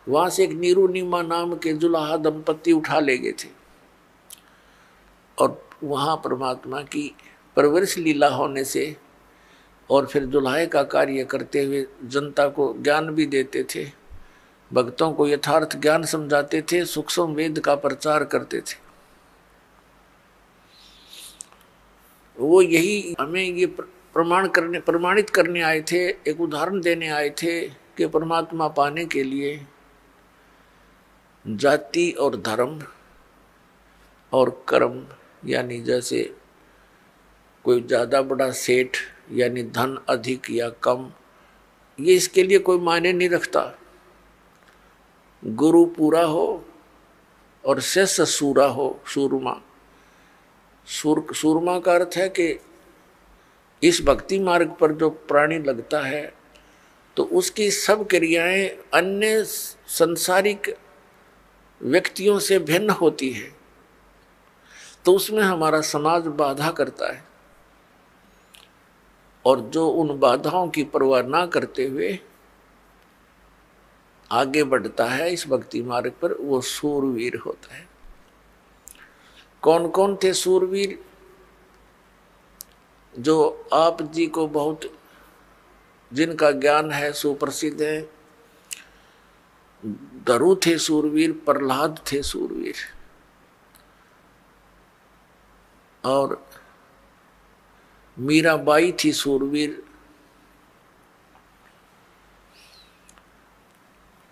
वहां से एक नीरू नीमा नाम के जुलाहा दंपति उठा ले गए थे और वहां परमात्मा की परवरिश लीला होने से और फिर जुलाहे का कार्य करते हुए जनता को ज्ञान भी देते थे, भक्तों को यथार्थ ज्ञान समझाते थे, सूक्ष्म वेद का प्रचार करते थे। वो यही हमें ये प्रमाणित करने आए थे, एक उदाहरण देने आए थे कि परमात्मा पाने के लिए जाति और धर्म और कर्म, यानी जैसे कोई ज़्यादा बड़ा सेठ यानी धन अधिक या कम, ये इसके लिए कोई मायने नहीं रखता। गुरु पूरा हो और शिष्य सूरा हो, सूरमा। सूरमा का अर्थ है कि इस भक्ति मार्ग पर जो प्राणी लगता है तो उसकी सब क्रियाएं अन्य संसारिक व्यक्तियों से भिन्न होती है, तो उसमें हमारा समाज बाधा करता है। और जो उन बाधाओं की परवाह ना करते हुए आगे बढ़ता है इस भक्ति मार्ग पर, वो सूरवीर होता है। कौन कौन थे सूरवीर? जो आप जी को बहुत, जिनका ज्ञान है, सुप्रसिद्ध है। दरु थे सूरवीर, प्रहलाद थे सूरवीर, और मीराबाई थी सूरवीर,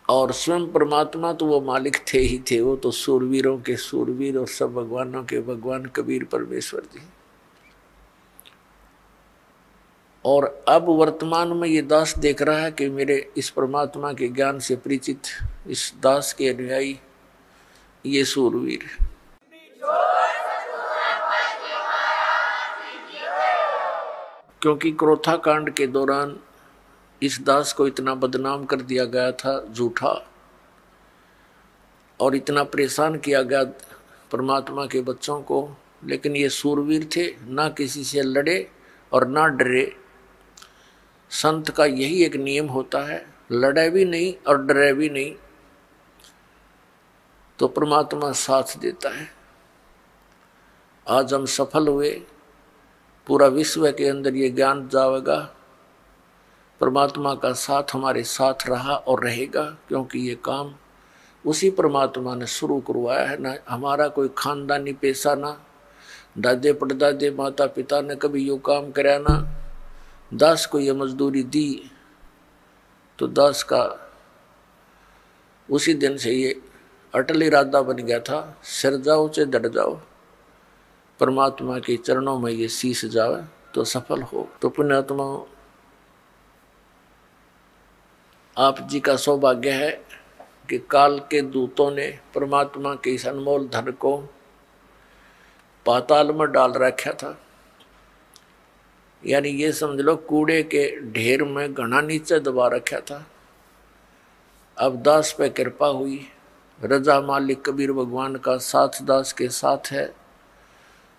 और स्वयं परमात्मा तो वो मालिक थे ही थे, वो तो सूरवीरों के सूरवीर और सब भगवानों के भगवान कबीर परमेश्वर जी। और अब वर्तमान में ये दास देख रहा है कि मेरे इस परमात्मा के ज्ञान से परिचित इस दास के अनुयायी ये सूरवीर। क्योंकि क्रोथा कांड के दौरान इस दास को इतना बदनाम कर दिया गया था, झूठा, और इतना परेशान किया गया परमात्मा के बच्चों को, लेकिन ये सूरवीर थे, ना किसी से लड़े और ना डरे। संत का यही एक नियम होता है, लड़े भी नहीं और डरे भी नहीं, तो परमात्मा साथ देता है। आज हम सफल हुए, पूरा विश्व के अंदर ये ज्ञान जाएगा, परमात्मा का साथ हमारे साथ रहा और रहेगा, क्योंकि ये काम उसी परमात्मा ने शुरू करवाया है। ना हमारा कोई खानदानी पेशा, ना दादे परदादे माता पिता ने कभी यो काम कराया, ना दास को ये मजदूरी दी, तो दास का उसी दिन से ये अटल इरादा बन गया था, सिर जाओ चाहे डट जाओ, परमात्मा के चरणों में ये शीश जावे तो सफल हो। तो पुण्यात्मा, आप जी का सौभाग्य है कि काल के दूतों ने परमात्मा के इस अनमोल धन को पाताल में डाल रखा था। यानी ये समझ लो कूड़े के ढेर में घना नीचे दबा रखा था। अब दास पे कृपा हुई, रजा मालिक कबीर भगवान का साथ दास के साथ है,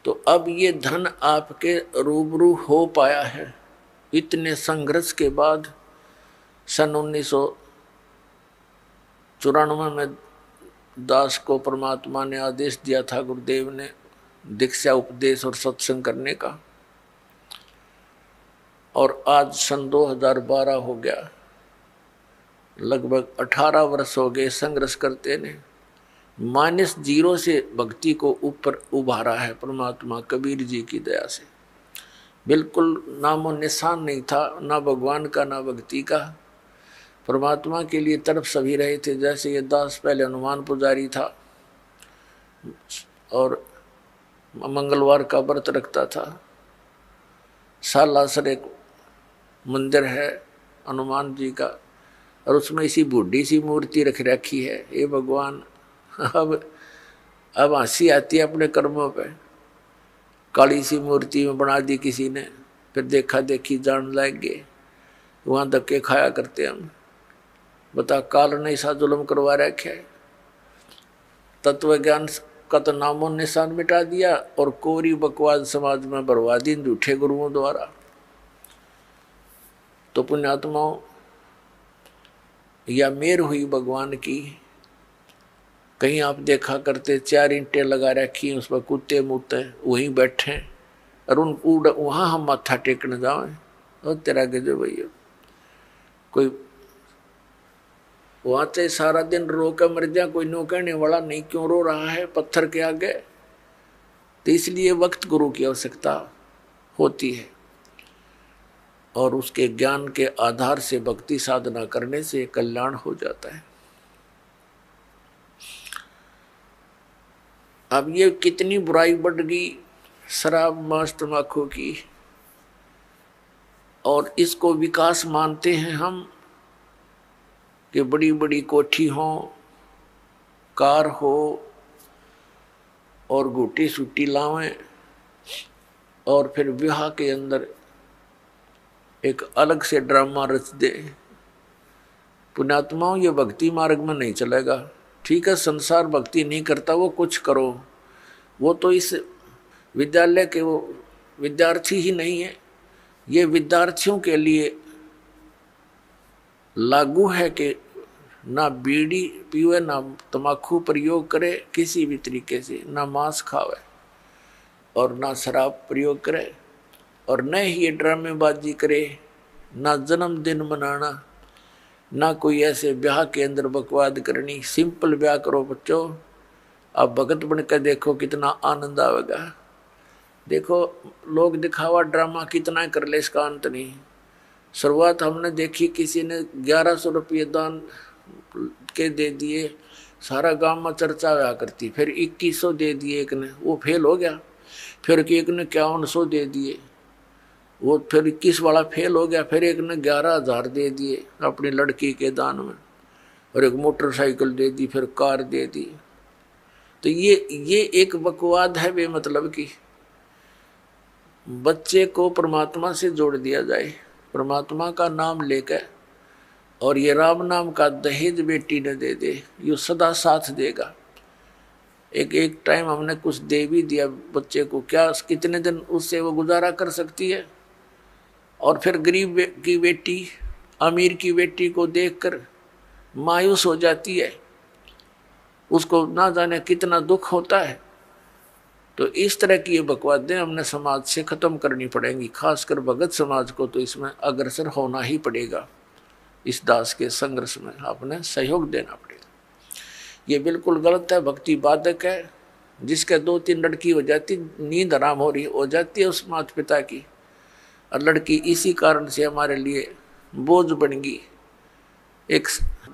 तो अब ये धन आपके रूबरू हो पाया है। इतने संघर्ष के बाद सन 1994 में दास को परमात्मा ने आदेश दिया था, गुरुदेव ने, दीक्षा उपदेश और सत्संग करने का, और आज सन 2012 हो गया, लगभग 18 वर्ष हो गए संघर्ष करते ने। -0 से भक्ति को ऊपर उभारा है परमात्मा कबीर जी की दया से। बिल्कुल नामो निशान नहीं था, ना भगवान का ना भक्ति का। परमात्मा के लिए तरफ सभी रहे थे। जैसे ये दास पहले हनुमान पुजारी था और मंगलवार का व्रत रखता था। सालासर एक मंदिर है हनुमान जी का, और उसमें इसी बूढ़ी सी मूर्ति रख रखी है। ये भगवान, अब हंसी आती है अपने कर्मों पे। काली सी मूर्ति में बना दी किसी ने, फिर देखा देखी जान लग गए, वहाँ धक्के खाया करते हम। बता, काल ने ऐसा जुल्म करवा रखा है। तत्व ज्ञान का तो नामो निशान मिटा दिया, और कोरी बकवाद समाज में बर्बादी झूठे गुरुओं द्वारा। तो पुण्यात्माओं, या मेर हुई भगवान की। कहीं आप देखा करते 4 ईंटें लगा रखी हैं, उस पर कुत्ते मुत्ते वहीं बैठे, और उन वहाँ हम माथा टेकने जाएं, और तेरा गजब भैया। कोई वहाँ से सारा दिन रो कर मर जाए, कोई नो कहने वाला नहीं क्यों रो रहा है पत्थर के आगे। तो इसलिए वक्त गुरु की आवश्यकता होती है, और उसके ज्ञान के आधार से भक्ति साधना करने से कल्याण हो जाता है। अब ये कितनी बुराई बढ़ गई शराब मांस तंबाकू की, और इसको विकास मानते हैं हम कि बड़ी बड़ी कोठी हो, कार हो, और घूटी सूटी लावें, और फिर विवाह के अंदर एक अलग से ड्रामा रच दे। पुण्यात्माओं, ये भक्ति मार्ग में नहीं चलेगा। ठीक है, संसार भक्ति नहीं करता, वो कुछ करो, वो तो इस विद्यालय के वो विद्यार्थी ही नहीं है, ये विद्यार्थियों के लिए लागू है कि ना बीड़ी पीवे, ना तम्बाकू प्रयोग करे किसी भी तरीके से, ना मांस खावे और ना शराब प्रयोग करे, और न ही ये ड्रामेबाजी करे, ना जन्मदिन मनाना, ना कोई ऐसे ब्याह के अंदर बकवाद करनी। सिंपल ब्याह करो बच्चों, आप भगत बन कर देखो कितना आनंद आवेगा। देखो लोग दिखावा ड्रामा कितना कर ले, इसका अंत नहीं। शुरुआत हमने देखी, किसी ने 1100 रुपये दान के दे दिए, सारा गांव में चर्चा हुआ करती। फिर 2100 दे दिए एक ने, वो फेल हो गया। फिर एक ने 5100 दे दिए, वो फिर 21 वाला फेल हो गया। फिर एक ने 11,000 दे दिए अपनी लड़की के दान में, और एक मोटरसाइकिल दे दी, फिर कार दे दी। तो ये एक बकवाद है बेमतलब की। बच्चे को परमात्मा से जोड़ दिया जाए, परमात्मा का नाम लेकर, और ये राम नाम का दहेज बेटी ने दे दे, ये सदा साथ देगा। एक टाइम हमने कुछ दे भी दिया बच्चे को, क्या कितने दिन उससे वो गुजारा कर सकती है। और फिर गरीब की बेटी अमीर की बेटी को देखकर मायूस हो जाती है, उसको ना जाने कितना दुख होता है। तो इस तरह की ये बकवादें हमने समाज से खत्म करनी पड़ेंगी, खासकर भगत समाज को तो इसमें अग्रसर होना ही पड़ेगा। इस दास के संघर्ष में आपने सहयोग देना पड़ेगा। ये बिल्कुल गलत है, भक्ति बाधक है। जिसके 2-3 लड़की हो जाती, नींद आराम हो जाती है उस माता पिता की, और लड़की इसी कारण से हमारे लिए बोझ बन गई। एक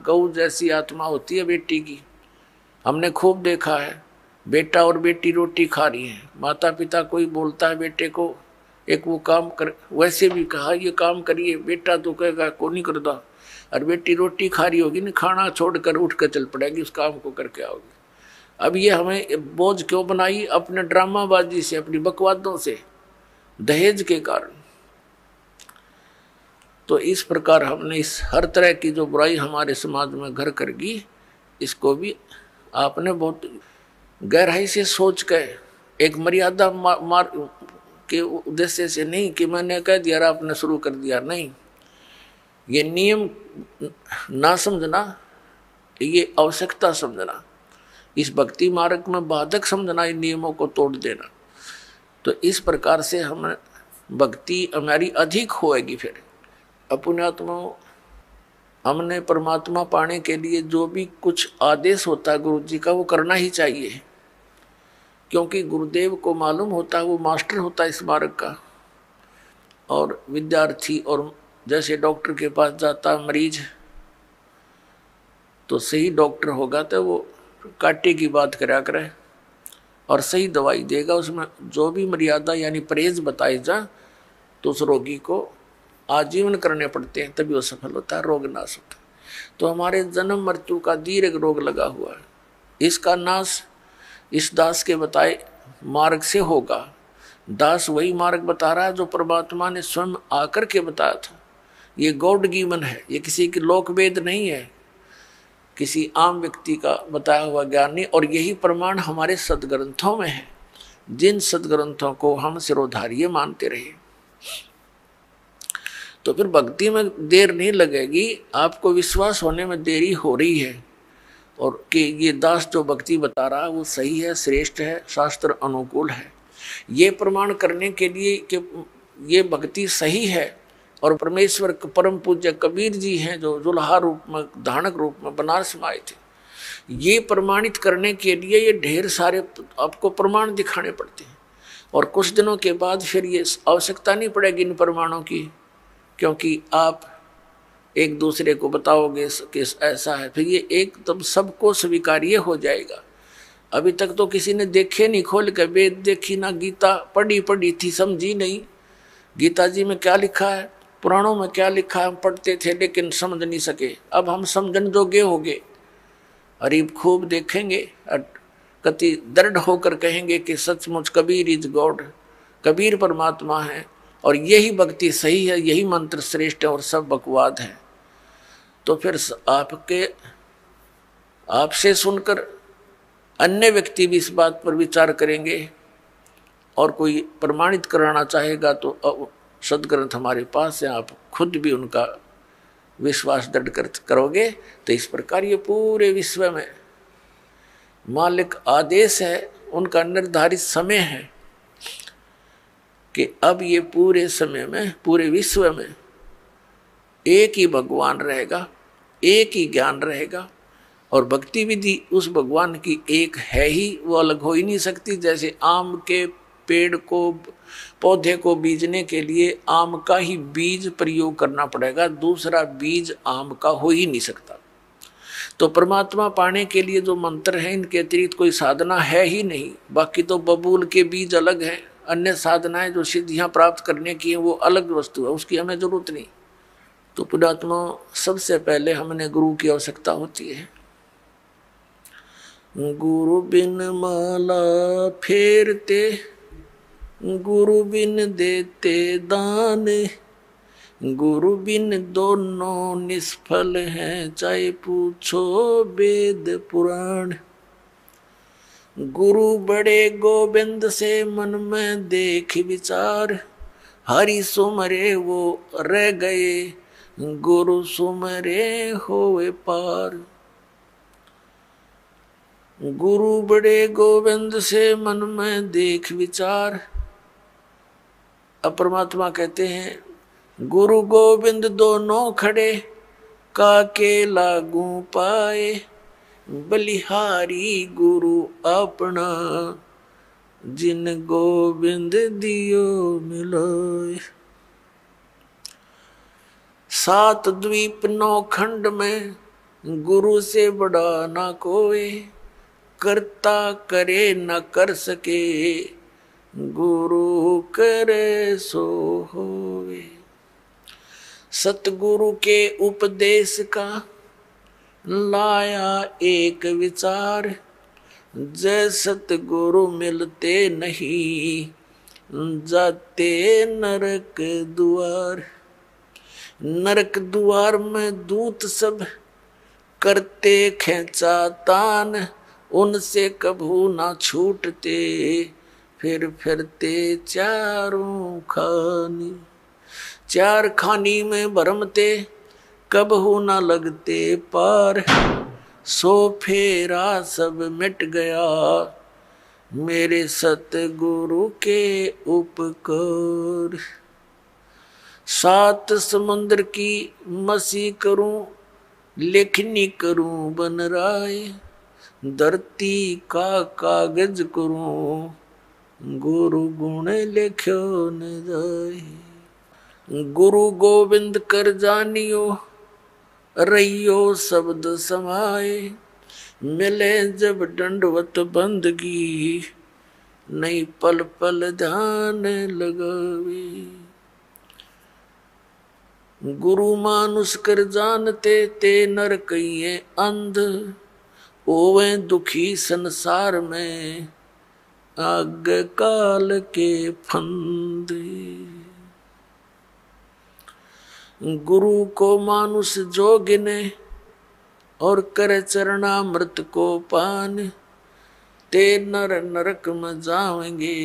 गऊ जैसी आत्मा होती है बेटी की। हमने खूब देखा है, बेटा और बेटी रोटी खा रही है, माता पिता कोई बोलता है बेटे को एक वो काम कर, वैसे भी कहा ये काम करिए, बेटा तो कहेगा को नहीं करता, और बेटी रोटी खा रही होगी ना, खाना छोड़कर उठ कर चल पड़ेगी, उस काम को करके आओगी। अब ये हमें बोझ क्यों बनाई? अपने ड्रामाबाजी से, अपनी बकवादों से, दहेज के कारण। तो इस प्रकार हमने इस हर तरह की जो बुराई हमारे समाज में घर कर गई, इसको भी आपने बहुत गहराई से सोच कर, एक मर्यादा मार के उद्देश्य से नहीं कि मैंने कह दिया आपने शुरू कर दिया, नहीं। ये नियम ना समझना, ये आवश्यकता समझना, इस भक्ति मार्ग में बाधक समझना, इन नियमों को तोड़ देना। तो इस प्रकार से हम भक्ति हमारी अधिक होएगी। फिर अपने आत्मा हमने परमात्मा पाने के लिए जो भी कुछ आदेश होता है गुरु जी का, वो करना ही चाहिए, क्योंकि गुरुदेव को मालूम होता है, वो मास्टर होता है इस मार्ग का। और विद्यार्थी, और जैसे डॉक्टर के पास जाता मरीज, तो सही डॉक्टर होगा तो वो कांटे की बात करा करे और सही दवाई देगा। उसमें जो भी मर्यादा यानी परहेज बताए जा, तो उस रोगी को आजीवन करने पड़ते हैं, तभी वो सफल होता है, रोग नाश होता है। तो हमारे जन्म मृत्यु का दीर्घ रोग लगा हुआ है, इसका नाश इस दास के बताए मार्ग से होगा। दास वही मार्ग बता रहा है जो परमात्मा ने स्वयं आकर के बताया था। ये गॉड गिवन है, ये किसी की लोकवेद नहीं है, किसी आम व्यक्ति का बताया हुआ ज्ञान नहीं। और यही प्रमाण हमारे सदग्रंथों में है, जिन सदग्रंथों को हम सिरोधार्य मानते रहे। तो फिर भक्ति में देर नहीं लगेगी, आपको विश्वास होने में देरी हो रही है, और कि ये दास जो भक्ति बता रहा है वो सही है, श्रेष्ठ है, शास्त्र अनुकूल है। ये प्रमाण करने के लिए कि ये भक्ति सही है, और परमेश्वर परम पूज्य कबीर जी हैं जो जुल्हा रूप में, धानक रूप में बनारस में आए थे, ये प्रमाणित करने के लिए ये ढेर सारे आपको प्रमाण दिखाने पड़ते हैं। और कुछ दिनों के बाद फिर ये आवश्यकता नहीं पड़ेगी इन प्रमाणों की, क्योंकि आप एक दूसरे को बताओगे कि ऐसा है, फिर ये एकदम सबको स्वीकार्य हो जाएगा। अभी तक तो किसी ने देखे नहीं, खोल के वेद देखी ना, गीता पढ़ी थी, समझी नहीं गीता जी में क्या लिखा है, पुराणों में क्या लिखा है, हम पढ़ते थे लेकिन समझ नहीं सके। अब हम समझन जोगे हो गए, अरीब खूब देखेंगे, कति दृढ़ होकर कहेंगे कि सचमुच कबीर इज गॉड, कबीर परमात्मा है, और यही भक्ति सही है, यही मंत्र श्रेष्ठ है, और सब बकवाद है। तो फिर आपसे सुनकर अन्य व्यक्ति भी इस बात पर विचार करेंगे, और कोई प्रमाणित कराना चाहेगा तो सदग्रंथ हमारे पास है, आप खुद भी उनका विश्वास दृढ़ करोगे तो इस प्रकार ये पूरे विश्व में मालिक आदेश है, उनका निर्धारित समय है कि अब ये पूरे समय में, पूरे विश्व में एक ही भगवान रहेगा, एक ही ज्ञान रहेगा। और भक्ति विधि उस भगवान की एक है ही, वो अलग हो ही नहीं सकती। जैसे आम के पेड़ को, पौधे को बीजने के लिए आम का ही बीज प्रयोग करना पड़ेगा, दूसरा बीज आम का हो ही नहीं सकता। तो परमात्मा पाने के लिए जो मंत्र है, इनके अतिरिक्त कोई साधना है ही नहीं। बाकी तो बबूल के बीज अलग हैं, अन्य साधनाएं जो सिद्धियां प्राप्त करने की है वो अलग वस्तु है, उसकी हमें जरूरत नहीं। तो पुण्यात्मा, सबसे पहले हमने गुरु की आवश्यकता होती है। गुरु बिन माला फेरते, गुरु बिन देते दान, गुरु बिन दोनों निष्फल हैं, चाहे पूछो वेद पुराण। गुरु बड़े गोविंद से मन में देख विचार, हरि सुमरे वो रह गए, गुरु सुमरे होवे पार। गुरु बड़े गोविंद से मन में देख विचार। अब परमात्मा कहते हैं गुरु गोविंद दोनों खड़े, काके लागू पाए, बलिहारी गुरु अपना, जिन गोविंद दियो मिलोय। 7 द्वीप 9 खंड में गुरु से बड़ा ना कोई, करता करे न कर सके, गुरु करे सो होवे। सतगुरु के उपदेश का लाया एक विचार, जय सतगुरु मिलते नहीं, जाते नरक द्वार। नरक द्वार में दूत सब करते खेचा तान, उनसे कभू ना छूटते, फिर फिरते चारों खानी। 4 खानी में भरमते, कबहू ना लगते पार, सो फेरा सब मिट गया, मेरे सतगुरु के उपकार। 7 समुद्र की मसी करूं, लेखनी करूं बन राय, धरती का कागज करूं, गुरु गुण लिख्यो न जाए। गुरु गोविंद कर जानियो, रहियो शब्द समाए, मिले जब दंडवत बंदगी, नहीं पल पल ध्यान लगावे। गुरु मानुष कर जानते, ते नर कहिए अंध, ओवे दुखी संसार में, आग काल के फंदे। गुरु को मानुष जो गिने, और करे चरणामृत को पान, ते नर नरक में जाएंगे,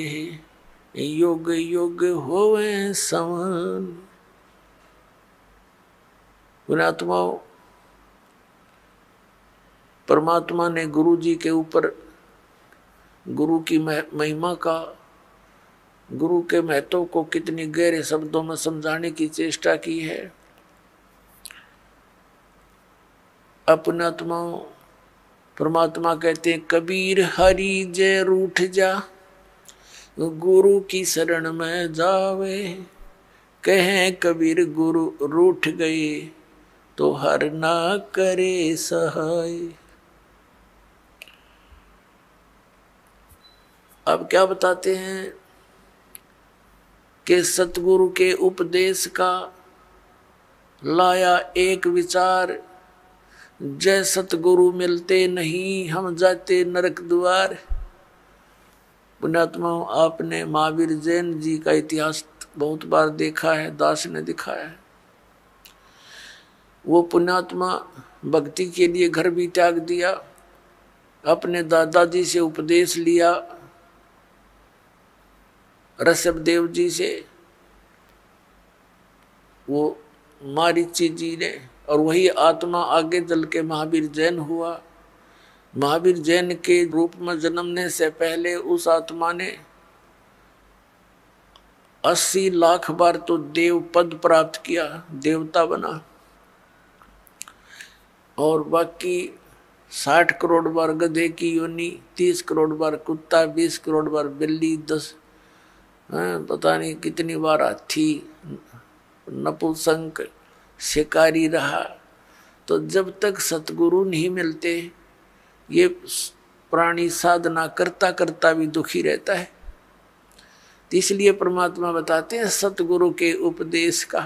युग युग होवे समान। पुण्यात्माओं, परमात्मा ने गुरु जी के ऊपर गुरु की महिमा का, गुरु के महत्व को कितनी गहरे शब्दों में समझाने की चेष्टा की है। पुण्यात्माओं, परमात्मा कहते हैं कबीर हरि जय रूठ जा, गुरु की शरण में जावे। कहें कबीर गुरु रूठ गए, तो हर ना करे सहाय। अब क्या बताते हैं कि सतगुरु के उपदेश का लाया एक विचार, जय सतगुरु मिलते नहीं, हम जाते नरक द्वार। पुण्यात्माओं, आपने महावीर जैन जी का इतिहास बहुत बार देखा है, दास ने दिखाया है। वो पुण्यात्मा भक्ति के लिए घर भी त्याग दिया, अपने दादाजी से उपदेश लिया, ऋषभ देव जी से, वो मारीची जी ने, और वही आत्मा आगे चल के महावीर जैन हुआ। महावीर जैन के रूप में जन्मने से पहले उस आत्मा ने 80 लाख बार तो देव पद प्राप्त किया, देवता बना, और बाकी 60 करोड़ बार गधे की योनि, 30 करोड़ बार कुत्ता, 20 करोड़ बार बिल्ली, 10 पता नहीं कितनी बार हाथी, नपुंसक, शिकारी रहा। तो जब तक सतगुरु नहीं मिलते ये प्राणी साधना करता करता भी दुखी रहता है। तो इसलिए परमात्मा बताते हैं सतगुरु के उपदेश का।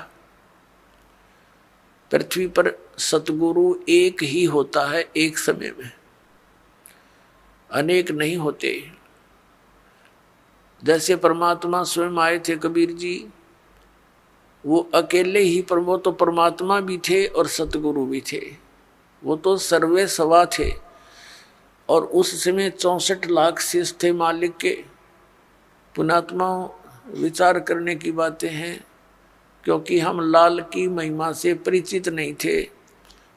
पृथ्वी पर सतगुरु एक ही होता है एक समय में, अनेक नहीं होते। जैसे परमात्मा स्वयं आए थे कबीर जी, वो अकेले ही, पर वो तो परमात्मा भी थे और सतगुरु भी थे, वो तो सर्वे सवा थे। और उस समय 64 लाख शिष्य थे मालिक के। पुणात्मा विचार करने की बातें हैं, क्योंकि हम लाल की महिमा से परिचित नहीं थे।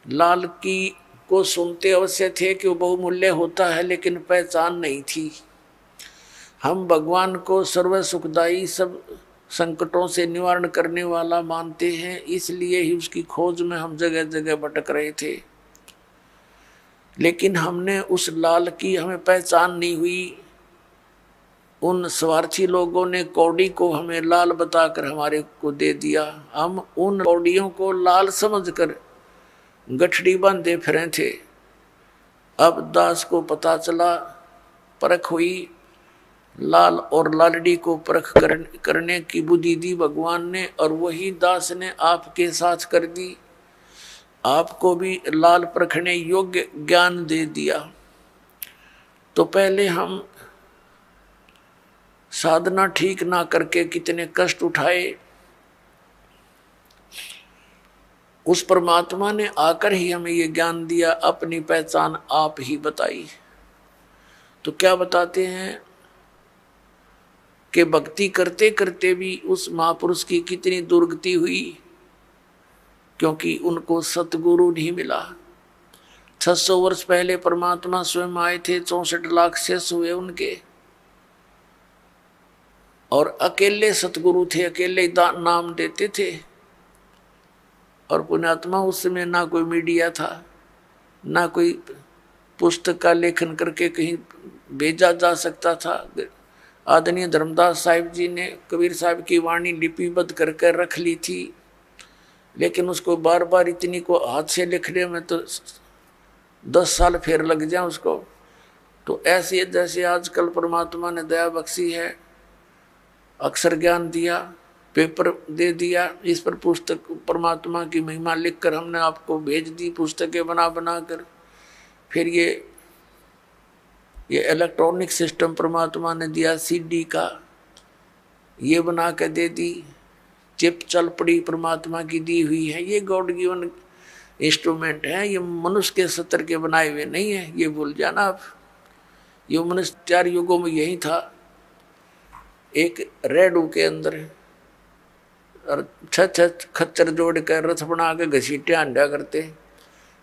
लाल की को सुनते अवश्य थे कि वो बहुमूल्य होता है, लेकिन पहचान नहीं थी। हम भगवान को सर्व सुखदाई, सब संकटों से निवारण करने वाला मानते हैं, इसलिए ही उसकी खोज में हम जगह जगह भटक रहे थे। लेकिन हमने उस लाल की हमें पहचान नहीं हुई। उन स्वार्थी लोगों ने कौड़ी को हमें लाल बताकर हमारे को दे दिया। हम उन कौड़ियों को लाल समझकर गठड़ी बांधे फिरे थे। अब दास को पता चला, परख हुई, लाल और लालड़ी को परख करने की बुद्धि दी भगवान ने, और वही दास ने आपके साथ कर दी। आपको भी लाल परखने योग्य ज्ञान दे दिया। तो पहले हम साधना ठीक ना करके कितने कष्ट उठाए, उस परमात्मा ने आकर ही हमें ये ज्ञान दिया, अपनी पहचान आप ही बताई। तो क्या बताते हैं कि भक्ति करते करते भी उस महापुरुष की कितनी दुर्गति हुई, क्योंकि उनको सतगुरु नहीं मिला। 600 वर्ष पहले परमात्मा स्वयं आए थे, 64 लाख शिष्य हुए उनके, और अकेले सतगुरु थे, अकेले नाम देते थे। और पुण्यात्मा उस समय ना कोई मीडिया था, ना कोई पुस्तक का लेखन करके कहीं भेजा जा सकता था। आदरणीय धर्मदास साहिब जी ने कबीर साहब की वाणी लिपिबद्ध करके रख ली थी, लेकिन उसको बार बार इतनी को हाथ से लिखने में तो 10 साल फिर लग जाए उसको। तो ऐसे जैसे आजकल परमात्मा ने दया बख्शी है, अक्षर ज्ञान दिया, पेपर दे दिया, इस पर पुस्तक परमात्मा की महिमा लिखकर हमने आपको भेज दी, पुस्तकें बना बना कर। फिर ये इलेक्ट्रॉनिक सिस्टम परमात्मा ने दिया, सीडी का ये बना के दे दी, चिप चल पड़ी परमात्मा की दी हुई है। ये गॉड गिवन इंस्ट्रूमेंट है, ये मनुष्य के सत्र के बनाए हुए नहीं है, ये भूल जाना आप। ये मनुष्य 4 युगों में यही था, एक रेडू के अंदर और 6 खच्चर जोड़ कर रथ बना के घसीटे आंडा करते।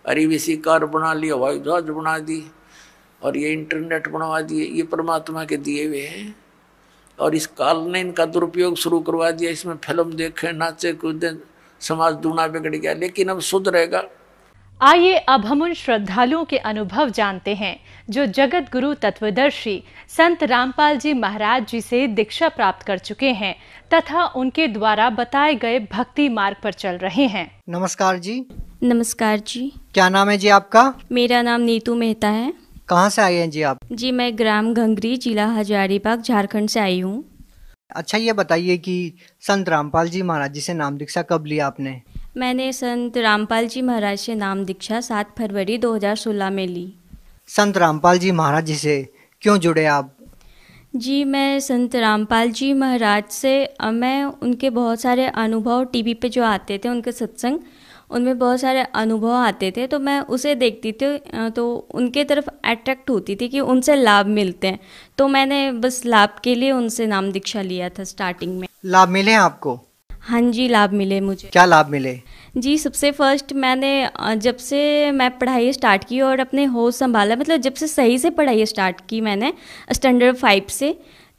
अरीवीसी कार बना ली, हवाई जहाज बना दी, और ये इंटरनेट बनवा दिए। ये परमात्मा के दिए हुए हैं, और इस काल ने इनका दुरुपयोग शुरू करवा दिया। इसमें फिल्म देखे, नाचे कूदे, समाज दूना बिगड़ गया, लेकिन अब सुधरेगा। आइए अब हम उन श्रद्धालुओं के अनुभव जानते हैं जो जगत गुरु तत्वदर्शी संत रामपाल जी महाराज जी से दीक्षा प्राप्त कर चुके हैं तथा उनके द्वारा बताए गए भक्ति मार्ग पर चल रहे हैं। नमस्कार जी। नमस्कार जी। क्या नाम है जी आपका? मेरा नाम नीतू मेहता है। कहाँ से आए हैं जी आप? जी मैं ग्राम घंगरी, जिला हजारीबाग, झारखंड से आई हूँ। अच्छा, ये बताइए कि संत रामपाल जी महाराज जी से नाम दीक्षा कब लिया आपने? मैंने संत रामपाल जी महाराज से नाम दीक्षा 7 फरवरी 2016 में ली। संत रामपाल जी महाराज जी से क्यों जुड़े आप? जी मैं संत रामपाल जी महाराज से मैं उनके बहुत सारे अनुभव टीवी पे जो आते थे, उनके सत्संग, उनमें बहुत सारे अनुभव आते थे, तो मैं उसे देखती थी, तो उनके तरफ अट्रैक्ट होती थी कि उनसे लाभ मिलते हैं। तो मैंने बस लाभ के लिए उनसे नाम दीक्षा लिया था स्टार्टिंग में। लाभ मिले आपको? हाँ जी, लाभ मिले मुझे। क्या लाभ मिले? जी, सबसे फर्स्ट मैंने जब से मैं पढ़ाई स्टार्ट की और अपने होश संभाला, मतलब जब से सही से पढ़ाई स्टार्ट की मैंने स्टैंडर्ड 5 से,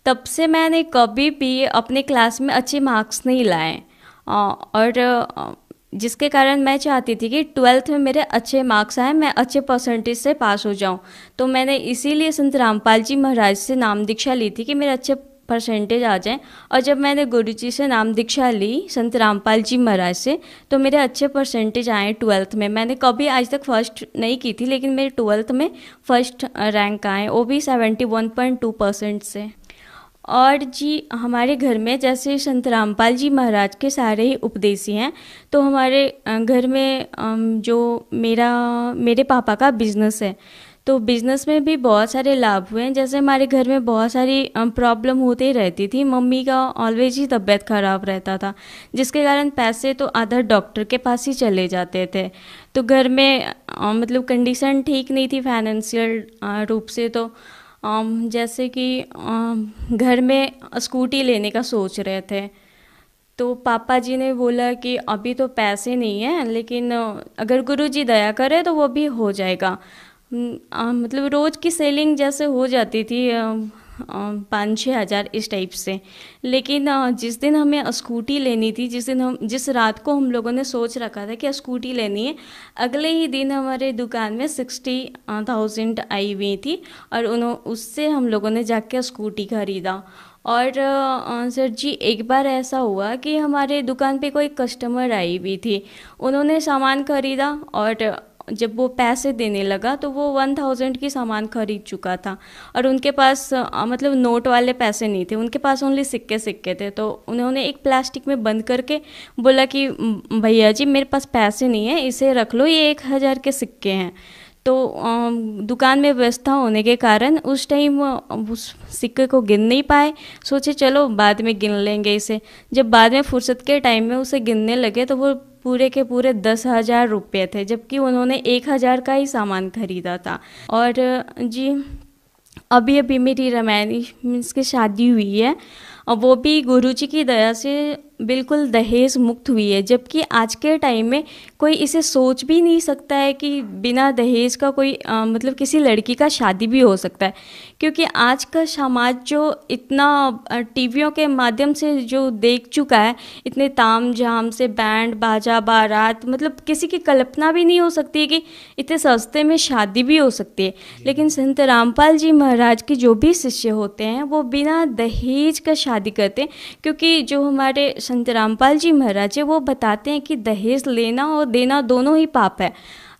तब से मैंने कभी भी अपने क्लास में अच्छे मार्क्स नहीं लाए। और जिसके कारण मैं चाहती थी कि 12th में मेरे अच्छे मार्क्स आए, मैं अच्छे परसेंटेज से पास हो जाऊं। तो मैंने इसीलिए संत रामपाल जी महाराज से नाम दीक्षा ली थी कि मेरे अच्छे परसेंटेज आ जाएं। और जब मैंने गुरुजी से नाम दीक्षा ली संत रामपाल जी महाराज से, तो मेरे अच्छे परसेंटेज आए 12th में। मैंने कभी आज तक फर्स्ट नहीं की थी, लेकिन मेरे 12th में फर्स्ट रैंक आए, वो भी 71.2% से। और जी, हमारे घर में जैसे संत रामपाल जी महाराज के सारे ही उपदेशी हैं, तो हमारे घर में जो मेरे पापा का बिजनेस है, तो बिज़नेस में भी बहुत सारे लाभ हुए हैं। जैसे हमारे घर में बहुत सारी प्रॉब्लम होती रहती थी, मम्मी का ऑलवेज ही तबीयत ख़राब रहता था, जिसके कारण पैसे तो आधा डॉक्टर के पास ही चले जाते थे। तो घर में मतलब कंडीशन ठीक नहीं थी फाइनेंशियल रूप से। तो जैसे कि घर में स्कूटी लेने का सोच रहे थे, तो पापा जी ने बोला कि अभी तो पैसे नहीं हैं, लेकिन अगर गुरुजी दया करे तो वो भी हो जाएगा। मतलब रोज़ की सेलिंग जैसे हो जाती थी 5-6 हज़ार इस टाइप से। लेकिन जिस दिन हमें स्कूटी लेनी थी, जिस रात को हम लोगों ने सोच रखा था कि स्कूटी लेनी है, अगले ही दिन हमारे दुकान में 60,000 आई हुई थी और उससे हम लोगों ने जाके स्कूटी खरीदा। और सर जी, एक बार ऐसा हुआ कि हमारे दुकान पे कोई कस्टमर आई हुई थी, उन्होंने सामान खरीदा और जब वो पैसे देने लगा तो वो 1000 की सामान खरीद चुका था और उनके पास मतलब नोट वाले पैसे नहीं थे, उनके पास ओनली सिक्के थे। तो उन्होंने एक प्लास्टिक में बंद करके बोला कि भैया जी, मेरे पास पैसे नहीं है, इसे रख लो, ये 1000 के सिक्के हैं। तो दुकान में व्यवस्था होने के कारण उस टाइम उस सिक्के को गिन नहीं पाए, सोचे चलो बाद में गिन लेंगे इसे। जब बाद में फुर्सत के टाइम में उसे गिनने लगे तो वो पूरे के पूरे 10,000 रुपये थे, जबकि उन्होंने 1000 का ही सामान खरीदा था। और जी, अभी मेरी रमैनी मीन्स की शादी हुई है, और वो भी गुरुजी की दया से बिल्कुल दहेज मुक्त हुई है। जबकि आज के टाइम में कोई इसे सोच भी नहीं सकता है कि बिना दहेज का कोई मतलब किसी लड़की का शादी भी हो सकता है, क्योंकि आज का समाज जो इतना टीवियों के माध्यम से जो देख चुका है, इतने ताम झाम से बैंड बाजा बारात, मतलब किसी की कल्पना भी नहीं हो सकती है कि इतने सस्ते में शादी भी हो सकती है। लेकिन संत रामपाल जी महाराज के जो भी शिष्य होते हैं वो बिना दहेज का शादी करते हैं, क्योंकि जो हमारे संत रामपाल जी महाराज है वो बताते हैं कि दहेज लेना और देना दोनों ही पाप है।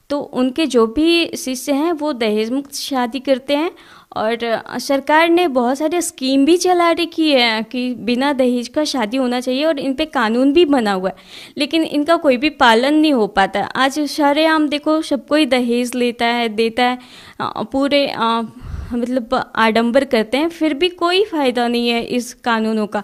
तो उनके जो भी शिष्य हैं वो दहेज मुक्त शादी करते हैं। और सरकार ने बहुत सारे स्कीम भी चला रखी है कि बिना दहेज का शादी होना चाहिए, और इन पे कानून भी बना हुआ है, लेकिन इनका कोई भी पालन नहीं हो पाता। आज सरेआम देखो, सब कोई दहेज लेता है, देता है, पूरे मतलब आडंबर करते हैं, फिर भी कोई फ़ायदा नहीं है इस कानूनों का।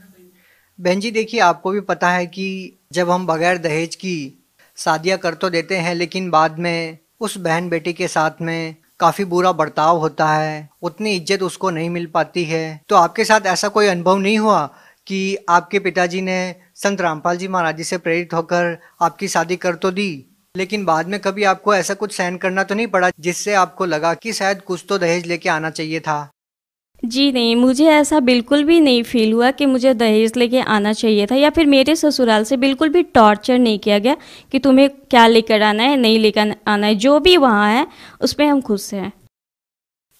बहन जी देखिए, आपको भी पता है कि जब हम बगैर दहेज की शादियां कर तो देते हैं, लेकिन बाद में उस बहन बेटी के साथ में काफ़ी बुरा बर्ताव होता है, उतनी इज्जत उसको नहीं मिल पाती है। तो आपके साथ ऐसा कोई अनुभव नहीं हुआ कि आपके पिताजी ने संत रामपाल जी महाराज जी से प्रेरित होकर आपकी शादी कर तो दी, लेकिन बाद में कभी आपको ऐसा कुछ सहन करना तो नहीं पड़ा जिससे आपको लगा कि शायद कुछ तो दहेज लेके आना चाहिए था? जी नहीं, मुझे ऐसा बिल्कुल भी नहीं फील हुआ कि मुझे दहेज लेके आना चाहिए था, या फिर मेरे ससुराल से बिल्कुल भी टॉर्चर नहीं किया गया कि तुम्हें क्या लेकर आना है, नहीं लेकर आना है। जो भी वहाँ है उस पर हम खुश हैं।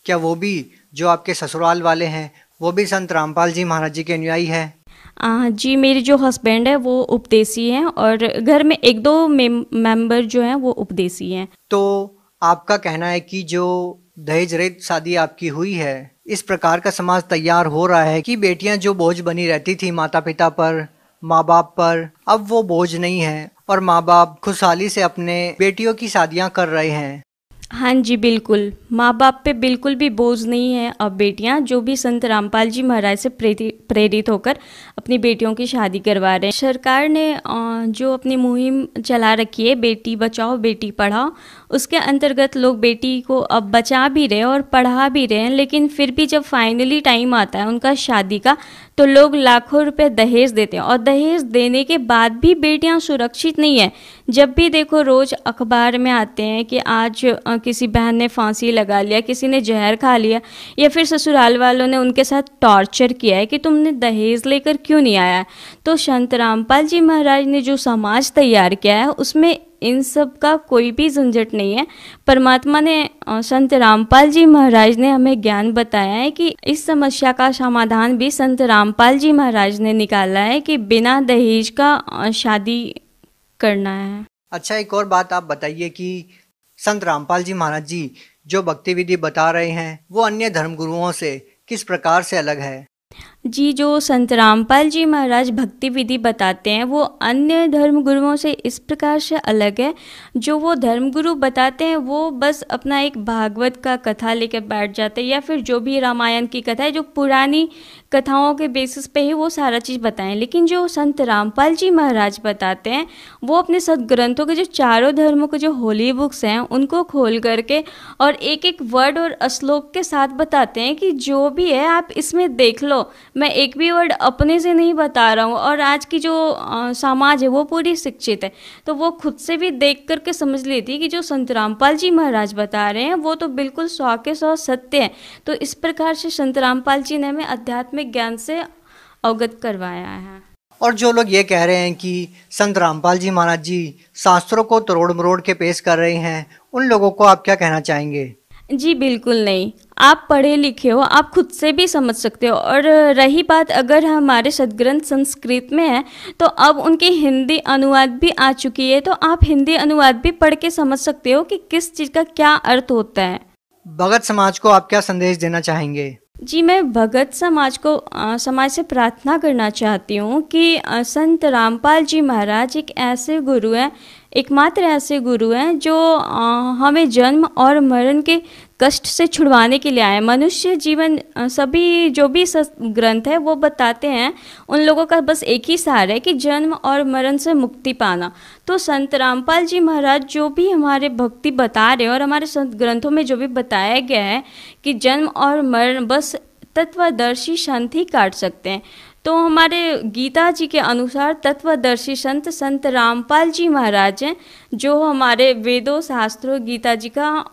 क्या वो भी जो आपके ससुराल वाले हैं वो भी संत रामपाल जी महाराज जी के अनुयायी है? जी, मेरे जो हस्बैंड है वो उपदेशी हैं और घर में 1-2 मेंबर जो हैं वो उपदेशी हैं। तो आपका कहना है कि जो दहेज रहित शादी आपकी हुई है, इस प्रकार का समाज तैयार हो रहा है कि बेटियां जो बोझ बनी रहती थी माता पिता पर, माँ बाप पर, अब वो बोझ नहीं है और माँ बाप खुशहाली से अपने बेटियों की शादियां कर रहे हैं। हाँ जी, बिल्कुल। माँ बाप पे बिल्कुल भी बोझ नहीं है अब बेटियाँ, जो भी संत रामपाल जी महाराज से प्रेरित होकर अपनी बेटियों की शादी करवा रहे हैं। सरकार ने जो अपनी मुहिम चला रखी है, बेटी बचाओ बेटी पढ़ाओ, उसके अंतर्गत लोग बेटी को अब बचा भी रहे हैं और पढ़ा भी रहे हैं, लेकिन फिर भी जब फाइनली टाइम आता है उनका शादी का, तो लोग लाखों रुपए दहेज देते हैं और दहेज देने के बाद भी बेटियां सुरक्षित नहीं है। जब भी देखो रोज अखबार में आते हैं कि आज किसी बहन ने फांसी लगा लिया, किसी ने जहर खा लिया, या फिर ससुराल वालों ने उनके साथ टॉर्चर किया है कि तुमने दहेज लेकर क्यों नहीं आया। तो संत रामपाल जी महाराज ने जो समाज तैयार किया है उसमें इन सब का कोई भी झंझट नहीं है। परमात्मा ने, संत रामपाल जी महाराज ने हमें ज्ञान बताया है कि इस समस्या का समाधान भी संत रामपाल जी महाराज ने निकाला है कि बिना दहेज का शादी करना है। अच्छा, एक और बात आप बताइए कि संत रामपाल जी महाराज जी जो भक्ति विधि बता रहे हैं वो अन्य धर्मगुरुओं से किस प्रकार से अलग है? जी, जो संत रामपाल जी महाराज भक्ति विधि बताते हैं वो अन्य धर्मगुरुओं से इस प्रकार से अलग है। जो वो धर्मगुरु बताते हैं वो बस अपना एक भागवत का कथा लेकर बैठ जाते हैं, या फिर जो भी रामायण की कथा है, जो पुरानी कथाओं के बेसिस पे ही वो सारा चीज़ बताएं। लेकिन जो संत रामपाल जी महाराज बताते हैं वो अपने सदग्रंथों के जो चारों धर्मों के जो होली बुक्स हैं उनको खोल करके और एक एक वर्ड और श्लोक के साथ बताते हैं कि जो भी है आप इसमें देख लो, मैं एक भी वर्ड अपने से नहीं बता रहा हूँ। और आज की जो समाज है वो पूरी शिक्षित है, तो वो खुद से भी देख करके समझ लेती है कि जो संत रामपाल जी महाराज बता रहे हैं वो तो बिल्कुल 100% सत्य है। तो इस प्रकार से संत रामपाल जी ने हमें आध्यात्मिक ज्ञान से अवगत करवाया है। और जो लोग ये कह रहे हैं कि संत रामपाल जी महाराज जी शास्त्रों को तोड़ मरोड़ के पेश कर रहे हैं, उन लोगों को आप क्या कहना चाहेंगे? जी बिल्कुल नहीं, आप पढ़े लिखे हो, आप खुद से भी समझ सकते हो। और रही बात अगर हमारे सदग्रंथ संस्कृत में है तो अब उनकी हिंदी अनुवाद भी आ चुकी है, तो आप हिंदी अनुवाद भी पढ़ के समझ सकते हो कि किस चीज़ का क्या अर्थ होता है। भगत समाज को आप क्या संदेश देना चाहेंगे? जी, मैं भगत समाज को समाज से प्रार्थना करना चाहती हूँ कि संत रामपाल जी महाराज एक ऐसे गुरु हैं, एकमात्र ऐसे गुरु हैं जो हमें जन्म और मरण के कष्ट से छुड़वाने के लिए आए। मनुष्य जीवन सभी जो भी ग्रंथ है वो बताते हैं उन लोगों का बस एक ही सार है कि जन्म और मरण से मुक्ति पाना। तो संत रामपाल जी महाराज जो भी हमारे भक्ति बता रहे हैं और हमारे संत ग्रंथों में जो भी बताया गया है कि जन्म और मरण बस तत्वदर्शी संत ही काट सकते हैं, तो हमारे गीता जी के अनुसार तत्वदर्शी संत रामपाल जी महाराज हैं, जो हमारे वेदों शास्त्रों गीता जी का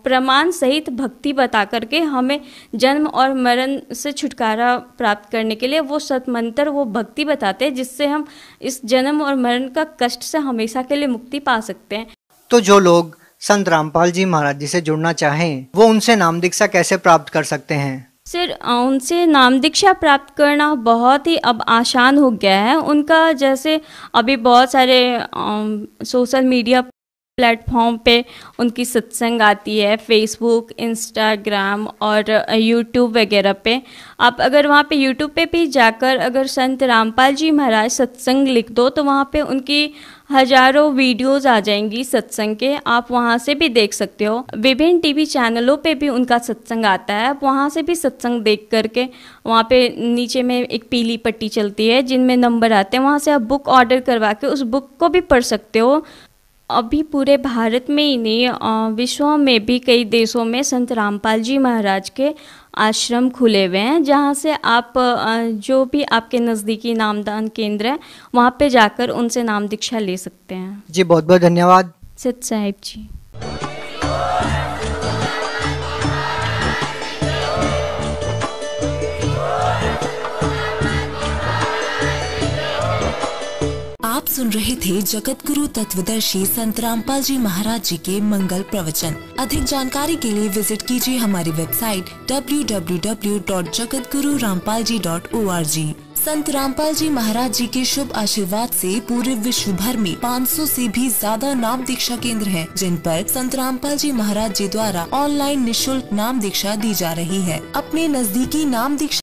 प्रमाण सहित भक्ति बता करके हमें जन्म और मरण से छुटकारा प्राप्त करने के लिए वो सतमंत्र, वो भक्ति बताते हैं, जिससे हम इस जन्म और मरण का कष्ट से हमेशा के लिए मुक्ति पा सकते हैं। तो जो लोग संत रामपाल जी महाराज जी से जुड़ना चाहें वो उनसे नाम दीक्षा कैसे प्राप्त कर सकते हैं? सर, उनसे नाम दीक्षा प्राप्त करना बहुत ही अब आसान हो गया है। उनका जैसे अभी बहुत सारे सोशल मीडिया प्लेटफॉर्म पे उनकी सत्संग आती है, फेसबुक, इंस्टाग्राम और यूट्यूब वगैरह पे। आप अगर वहाँ पे यूट्यूब पे भी जाकर अगर संत रामपाल जी महाराज सत्संग लिख दो तो वहाँ पे उनकी हजारों वीडियोस आ जाएंगी सत्संग के, आप वहाँ से भी देख सकते हो। विभिन्न टीवी चैनलों पे भी उनका सत्संग आता है, आप वहाँ से भी सत्संग देख करके, वहाँ पे नीचे में एक पीली पट्टी चलती है जिनमें नंबर आते हैं, वहाँ से आप बुक ऑर्डर करवा के उस बुक को भी पढ़ सकते हो। अभी पूरे भारत में ही नहीं, विश्व में भी कई देशों में संत रामपाल जी महाराज के आश्रम खुले हुए हैं, जहाँ से आप जो भी आपके नज़दीकी नामदान केंद्र है वहाँ पे जाकर उनसे नाम दीक्षा ले सकते हैं। जी बहुत बहुत धन्यवाद सत साहिब जी। आप सुन रहे थे जगत गुरु तत्वदर्शी संत रामपाल जी महाराज जी के मंगल प्रवचन। अधिक जानकारी के लिए विजिट कीजिए हमारी वेबसाइट www.jagatgururampalji.org। संत रामपाल जी महाराज जी के शुभ आशीर्वाद से पूरे विश्व भर में 500 से भी ज्यादा नाम दीक्षा केंद्र हैं, जिन पर संत रामपाल जी महाराज जी द्वारा ऑनलाइन निशुल्क नाम दीक्षा दी जा रही है। अपने नजदीकी नाम दीक्षा